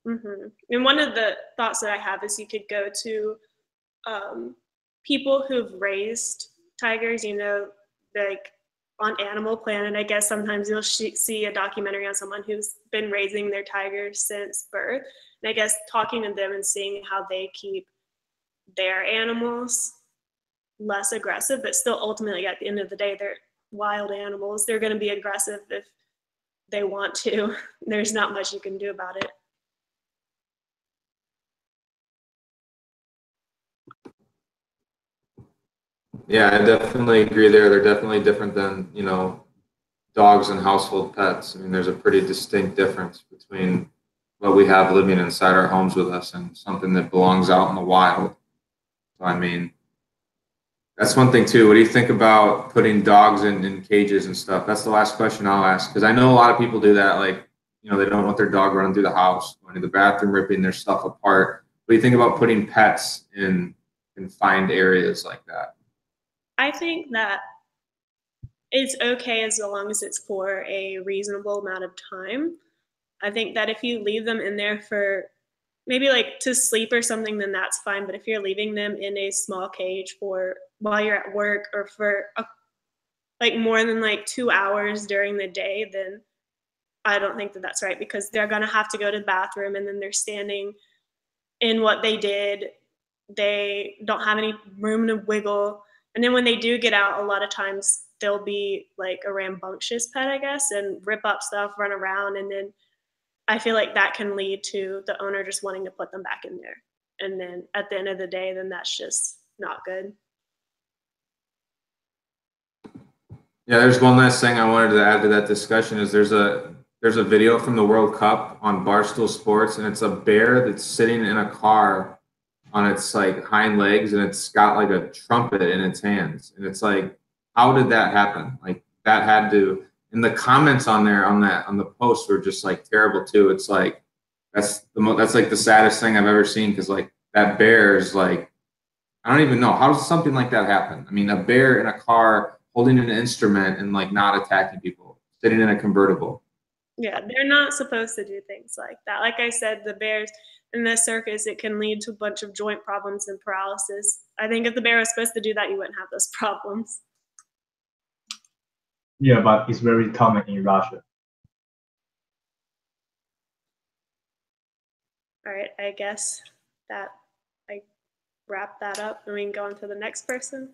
Mm-hmm. And one of the thoughts that I have is you could go to people who've raised tigers, you know, like on Animal Planet, I guess sometimes you'll see a documentary on someone who's been raising their tigers since birth. And I guess talking to them and seeing how they keep their animals less aggressive, but still ultimately at the end of the day, they're wild animals. They're going to be aggressive if they want to. There's not much you can do about it. Yeah, I definitely agree there. They're definitely different than, you know, dogs and household pets. I mean, there's a pretty distinct difference between what we have living inside our homes with us and something that belongs out in the wild. So, I mean, that's one thing too. What do you think about putting dogs in cages and stuff? That's the last question I'll ask, because I know a lot of people do that. Like, you know, they don't want their dog running through the house, going to the bathroom, ripping their stuff apart. What do you think about putting pets in confined areas like that? I think that it's okay as long as it's for a reasonable amount of time. I think that if you leave them in there for maybe like to sleep or something, then that's fine. But if you're leaving them in a small cage for while you're at work or for like more than like 2 hours during the day, then I don't think that that's right, because they're going to have to go to the bathroom, and then they're standing in what they did. They don't have any room to wiggle. And then when they do get out, a lot of times they'll be like a rambunctious pet, I guess, and rip up stuff, run around. And then I feel like that can lead to the owner just wanting to put them back in there. And then at the end of the day, then that's just not good. Yeah, there's one last thing I wanted to add to that discussion is there's a video from the World Cup on Barstool Sports, and it's a bear that's sitting in a car on its like hind legs, and it's got like a trumpet in its hands. And it's like, how did that happen? Like that had to, and the comments on there on the post were just like terrible too. It's like, that's like the saddest thing I've ever seen. Cause like that bear is like, I don't even know, how does something like that happen? I mean, a bear in a car holding an instrument and like not attacking people, sitting in a convertible. Yeah, they're not supposed to do things like that. Like I said, the bears in the circus, it can lead to a bunch of joint problems and paralysis. I think if the bear was supposed to do that, you wouldn't have those problems. Yeah, but it's very common in Russia. All right, I guess that I wrap that up, and we can go on to the next person.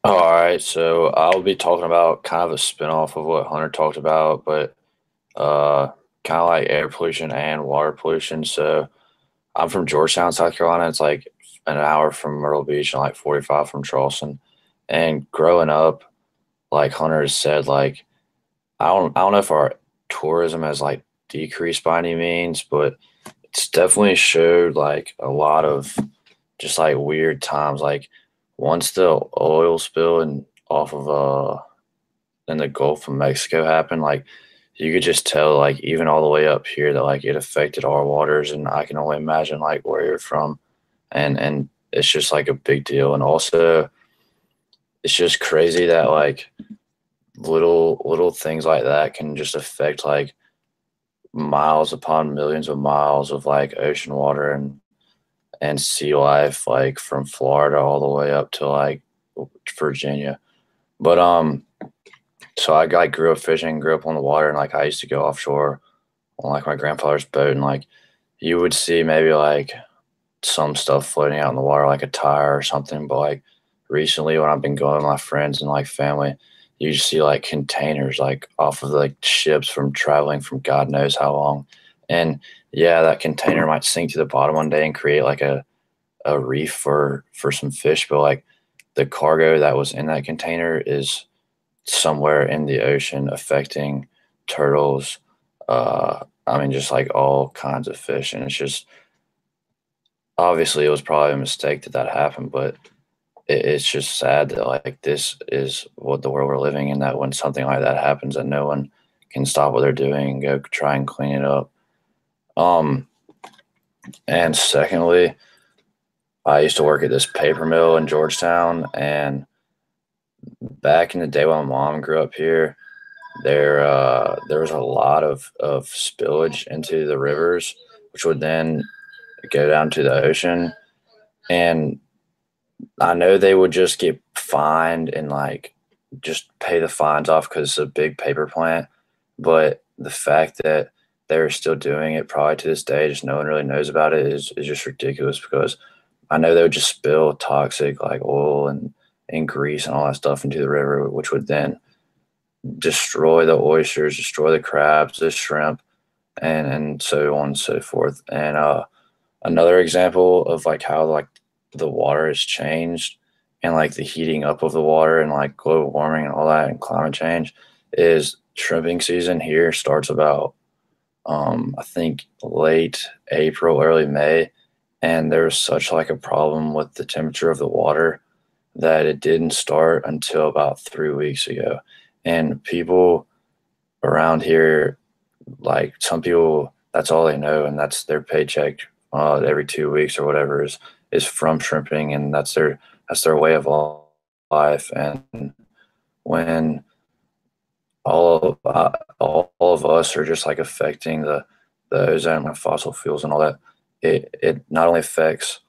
All right, so I'll be talking about kind of a spinoff of what Hunter talked about, but kind of like air pollution and water pollution. So I'm from Georgetown, South Carolina. It's like an hour from Myrtle Beach and like 45 from Charleston. And growing up, like Hunter has said, like I don't know if our tourism has like decreased by any means, but it's definitely showed like a lot of just like weird times. Like once the oil spill and off of in the Gulf of Mexico happened, like you could just tell, like even all the way up here, that like it affected our waters, and I can only imagine like where you're from, and it's just like a big deal. And also, it's just crazy that like little things like that can just affect like miles upon millions of miles of like ocean water and sea life, like from Florida all the way up to like Virginia. But so I like grew up fishing, grew up on the water, and like I used to go offshore on like my grandfather's boat, and like you would see maybe like some stuff floating out in the water, like a tire or something. But like recently, when I've been going with my friends and like family, you just see like containers like off of like ships from traveling from God knows how long. And yeah, that container might sink to the bottom one day and create like a reef for some fish, but like the cargo that was in that container is somewhere in the ocean affecting turtles. I mean, just like all kinds of fish. And it's just, obviously it was probably a mistake that happened, but it's just sad that like this is what the world we're living in, that when something like that happens, that no one can stop what they're doing and go try and clean it up. And secondly, I used to work at this paper mill in Georgetown, and back in the day when my mom grew up here, there was a lot of spillage into the rivers, which would then go down to the ocean. And I know they would just get fined and like just pay the fines off because it's a big paper plant. But the fact that they're still doing it probably to this day, just no one really knows about it, is just ridiculous, because I know they would just spill toxic like oil and grease and all that stuff into the river, which would then destroy the oysters, destroy the crabs, the shrimp, and so on and so forth. And another example of like how like the water has changed and like the heating up of the water and like global warming and all that and climate change is shrimping season here starts about I think late April, early May, and there was such like a problem with the temperature of the water that it didn't start until about 3 weeks ago. And people around here, like some people, that's all they know, and that's their paycheck every 2 weeks or whatever is from shrimping, and that's their way of life. And when all of us are just like affecting the ozone, like fossil fuels and all that, it not only affects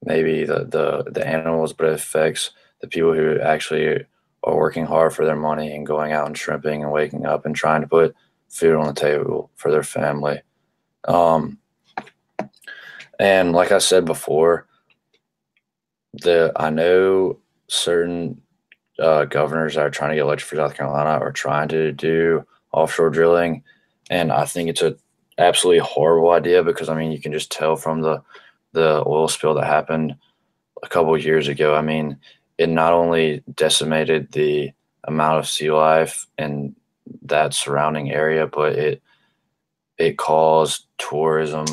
maybe the animals, but it affects the people who actually are working hard for their money and going out and shrimping and waking up and trying to put food on the table for their family. And like I said before, I know certain governors that are trying to get elected for South Carolina are trying to do offshore drilling, and I think it's a absolutely horrible idea because, I mean, you can just tell from the oil spill that happened a couple of years ago. I mean, it not only decimated the amount of sea life in that surrounding area, but it caused tourism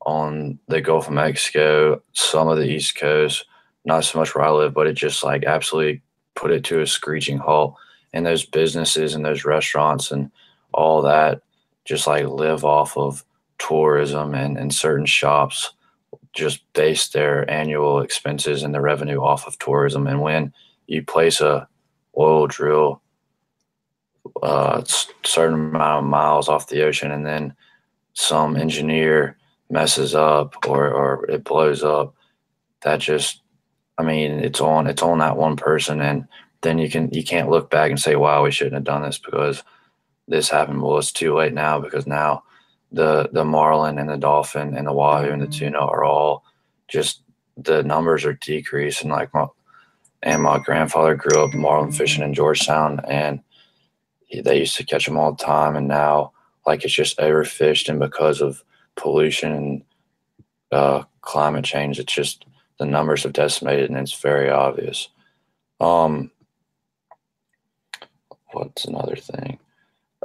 on the Gulf of Mexico, some of the East Coast, not so much where I live, but it just like absolutely put it to a screeching halt. And those businesses and those restaurants and all that just like live off of tourism, and certain shops just base their annual expenses and the revenue off of tourism. And when you place a oil drill certain amount of miles off the ocean, and then some engineer messes up or it blows up, that just, I mean, it's on that one person, and then you can't look back and say, wow, we shouldn't have done this because this happened. Well, it's too late now, because now the marlin and the dolphin and the wahoo and the tuna are all just, the numbers are decreasing. Like my grandfather grew up marlin fishing in Georgetown, and they used to catch them all the time, and now like it's just overfished, and because of pollution and climate change, it's just, the numbers have decimated, and it's very obvious. What's another thing?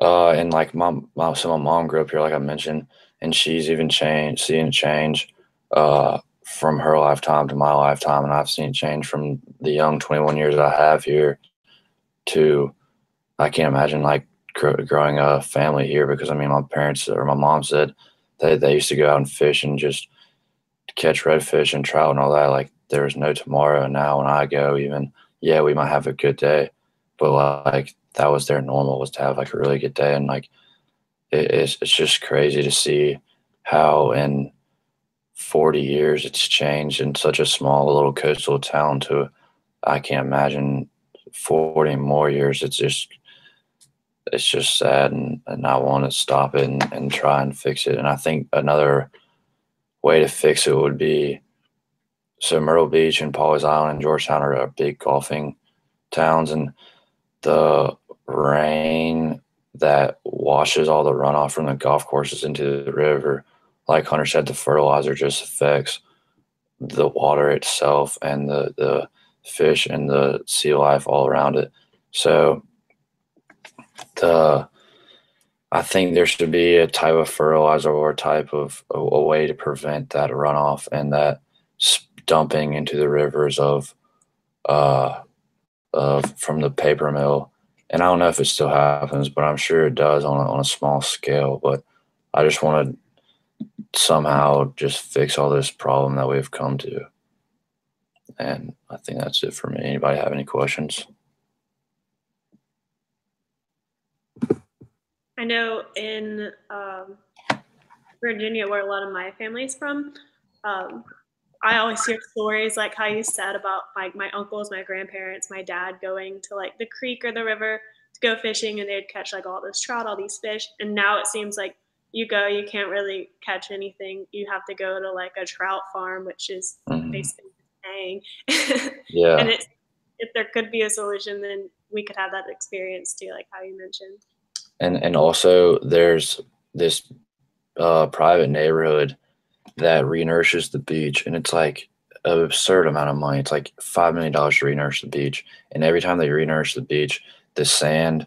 And like my mom grew up here, like I mentioned, and she's even seeing it change from her lifetime to my lifetime, and I've seen it change from the young 21 years that I have here to, I can't imagine like growing a family here, because I mean, my parents or my mom said they used to go out and fish and just catch redfish and trout and all that. Like there was no tomorrow. And now when I go, even, yeah, we might have a good day, but like that was their normal, was to have like a really good day. And like it's just crazy to see how in 40 years it's changed in such a small little coastal town to, I can't imagine 40 more years. It's just sad, and I want to stop it and try and fix it. And I think another way to fix it would be, so Myrtle Beach and Pawleys Island and Georgetown are big golfing towns, and the rain that washes all the runoff from the golf courses into the river, like Hunter said, the fertilizer just affects the water itself and the fish and the sea life all around it. So I think there should be a type of fertilizer or a type of a way to prevent that runoff and that dumping into the rivers of from the paper mill. And I don't know if it still happens, but I'm sure it does on a small scale. But I just want to somehow just fix all this problem that we've come to. And I think that's it for me. Anybody have any questions? I know in Virginia, where a lot of my family's from, I always hear stories like how you said about like my uncles, my grandparents, my dad going to like the creek or the river to go fishing, and they'd catch like all this trout, all these fish. And now it seems like you can't really catch anything. You have to go to like a trout farm, which is basically paying. Yeah. And if there could be a solution, then we could have that experience too, like how you mentioned. And also there's this private neighborhood that renourishes the beach, and it's like an absurd amount of money. It's like $5 million to renourish the beach, and every time they renourish the beach, the sand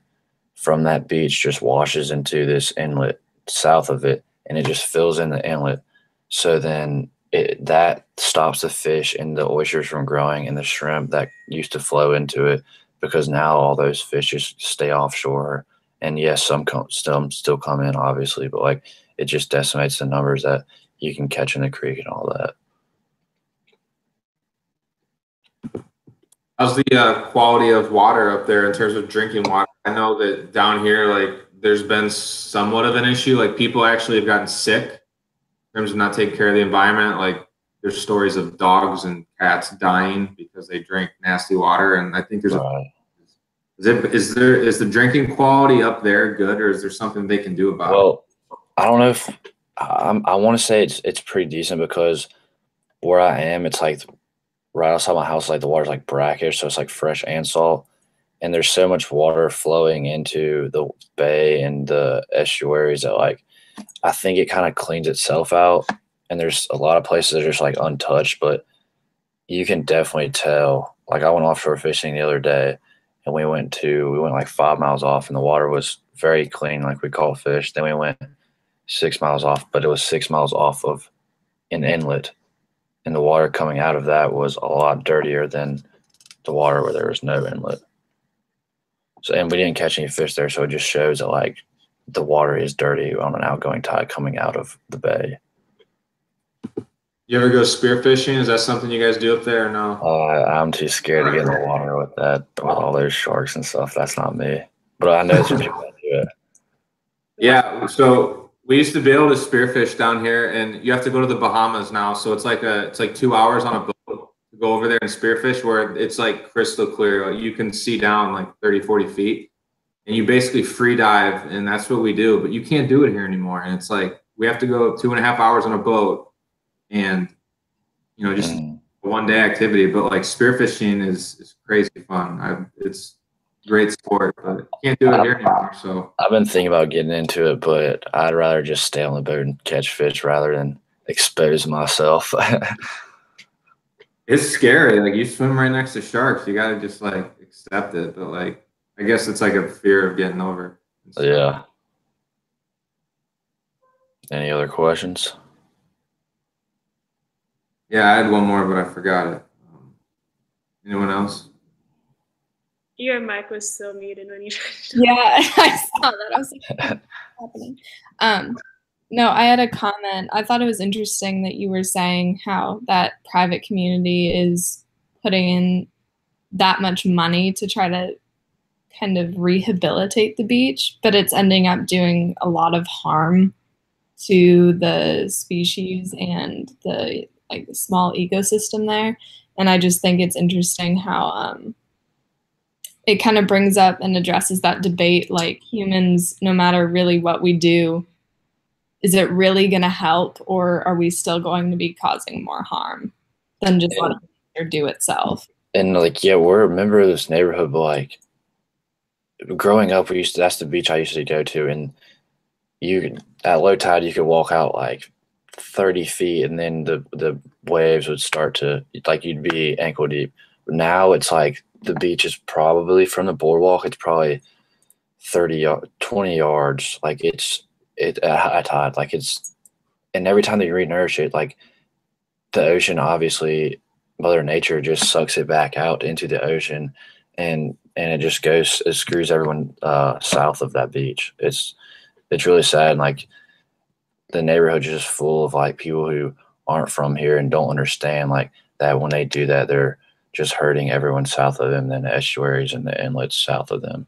from that beach just washes into this inlet south of it, and it just fills in the inlet. So then that stops the fish and the oysters from growing, and the shrimp that used to flow into it, because now all those fish just stay offshore. And yes, some still come in, obviously, but like it just decimates the numbers that you can catch in the creek and all that. How's the quality of water up there in terms of drinking water? I know that down here, like there's been somewhat of an issue. Like people actually have gotten sick in terms of not taking care of the environment. Like there's stories of dogs and cats dying because they drink nasty water. And I think there's is the drinking quality up there good, or is there something they can do about it? Well, I don't know if I want to say it's pretty decent, because where I am, it's like right outside my house, like the water's like brackish, so it's like fresh and salt. And there's so much water flowing into the bay and the estuaries that, like, I think it kind of cleans itself out. And there's a lot of places that are just like untouched, but you can definitely tell. Like, I went offshore fishing the other day, and we went like 5 miles off, and the water was very clean, like we call fish. Then we went 6 miles off, but it was 6 miles off of an inlet, and the water coming out of that was a lot dirtier than the water where there was no inlet. So, and we didn't catch any fish there, so it just shows that, like, the water is dirty on an outgoing tide coming out of the bay. You ever go spearfishing? Is that something you guys do up there, or no? I'm too scared to get in the water with all those sharks and stuff. That's not me. But I know some people that do it. Yeah, so we used to be able to spearfish down here, and you have to go to the Bahamas now. So it's like 2 hours on a boat to go over there and spearfish, where it's like crystal clear. Like, you can see down like 30, 40 feet, and you basically free dive, and that's what we do. But you can't do it here anymore. And it's like we have to go 2.5 hours on a boat, and just a one-day activity. But like spearfishing is crazy fun. It's great sport, but can't do it here anymore. So I've been thinking about getting into it, but I'd rather just stay on the boat and catch fish rather than expose myself. It's scary. Like, you swim right next to sharks. You gotta just like accept it. But like, I guess it's like a fear of getting over. Yeah. Any other questions? Yeah, I had one more, but I forgot it. Anyone else? Your mic was still muted when you tried to. Yeah, I saw that. I was like, what's happening? No, I had a comment. I thought it was interesting that you were saying how that private community is putting in that much money to try to kind of rehabilitate the beach, but it's ending up doing a lot of harm to the species and the small ecosystem there. And I just think it's interesting how it kind of brings up and addresses that debate, like, humans, no matter really what we do, is it really going to help, or are we still going to be causing more harm than just letting nature do itself? And like, yeah, we're a member of this neighborhood, but like, growing up, that's the beach I used to go to, and at low tide you could walk out like 30 feet, and then the waves would start to, like, you'd be ankle deep. Now it's like the beach is probably, from the boardwalk, it's probably 20 yards. Like, it's at high tide. Like, and every time they re-nourish it, like, the ocean, obviously Mother Nature just sucks it back out into the ocean, and it just it screws everyone south of that beach. It's really sad. And like, the neighborhood's just full of like people who aren't from here and don't understand like that when they do that, they're just hurting everyone south of them, then the estuaries and the inlets south of them.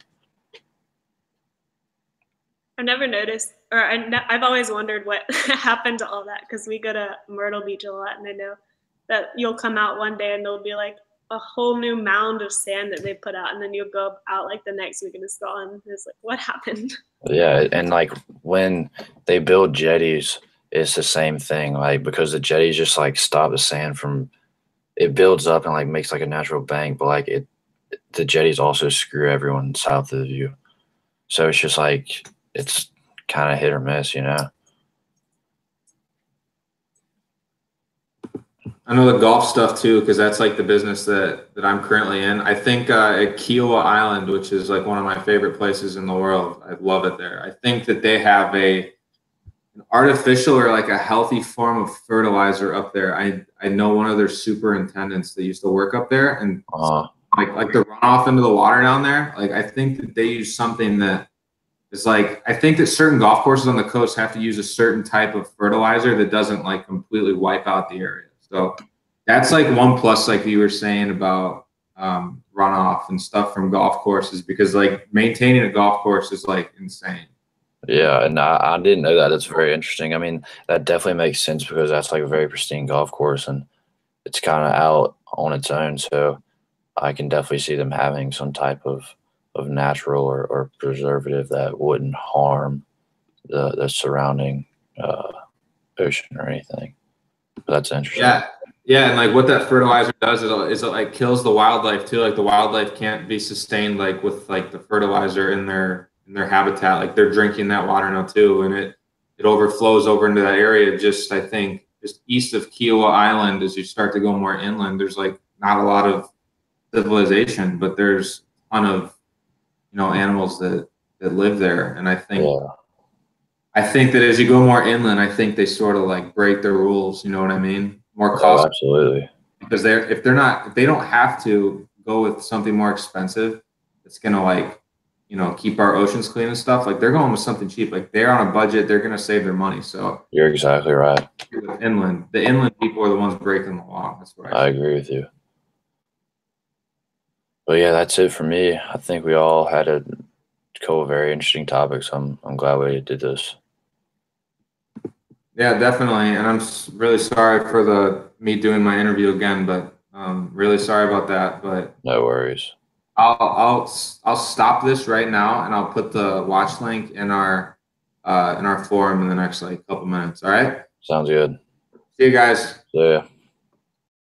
I've never noticed, or I've always wondered what happened to all that, because we go to Myrtle Beach a lot, and I know that you'll come out one day and there'll be like a whole new mound of sand that they put out, and then you'll go out like the next week and it's gone. It's like, what happened? Yeah, and like when they build jetties, it's the same thing. Like, because the jetties just like stop the sand from, it builds up and like makes like a natural bank, but like the jetties also screw everyone south of you. So it's just like, it's kind of hit or miss, you know? I know the golf stuff too, because that's like the business that I'm currently in. I think at Kiowa Island, which is like one of my favorite places in the world, I love it there. I think that they have an artificial or like a healthy form of fertilizer up there. I know one of their superintendents that used to work up there, and like the runoff into the water down there. Like, I think that they use something that is like, I think that certain golf courses on the coast have to use a certain type of fertilizer that doesn't like completely wipe out the area. So that's like one plus, like you were saying about runoff and stuff from golf courses, because like maintaining a golf course is like insane. Yeah, and I didn't know that. It's very interesting. I mean, that definitely makes sense because that's like a very pristine golf course and it's kind of out on its own. So I can definitely see them having some type of natural or preservative that wouldn't harm the surrounding ocean or anything. But that's interesting. Yeah. Yeah, and like what that fertilizer does is it like kills the wildlife too. Like the wildlife can't be sustained like with like the fertilizer in their habitat. Like they're drinking that water now too, and it overflows over into that area. Just I think just east of Kiowa Island, as you start to go more inland, there's like not a lot of civilization, but there's a ton of animals that live there, and Yeah. I think that as you go more inland, I think they sort of like break their rules. You know what I mean? More Oh, cost absolutely. because if they don't have to go with something more expensive, it's gonna like keep our oceans clean and stuff. Like they're going with something cheap. Like they're on a budget. They're gonna save their money. So You're exactly right. with inland, the inland people are the ones breaking the law. That's what I I agree with you. But yeah, that's it for me. I think we all had a couple of very interesting topics. I'm glad we did this. Yeah, definitely. And I'm really sorry for me doing my interview again, but really sorry about that. But No worries. I'll stop this right now and I'll put the watch link in our forum in the next like couple minutes. All right. Sounds good. See you guys. See ya.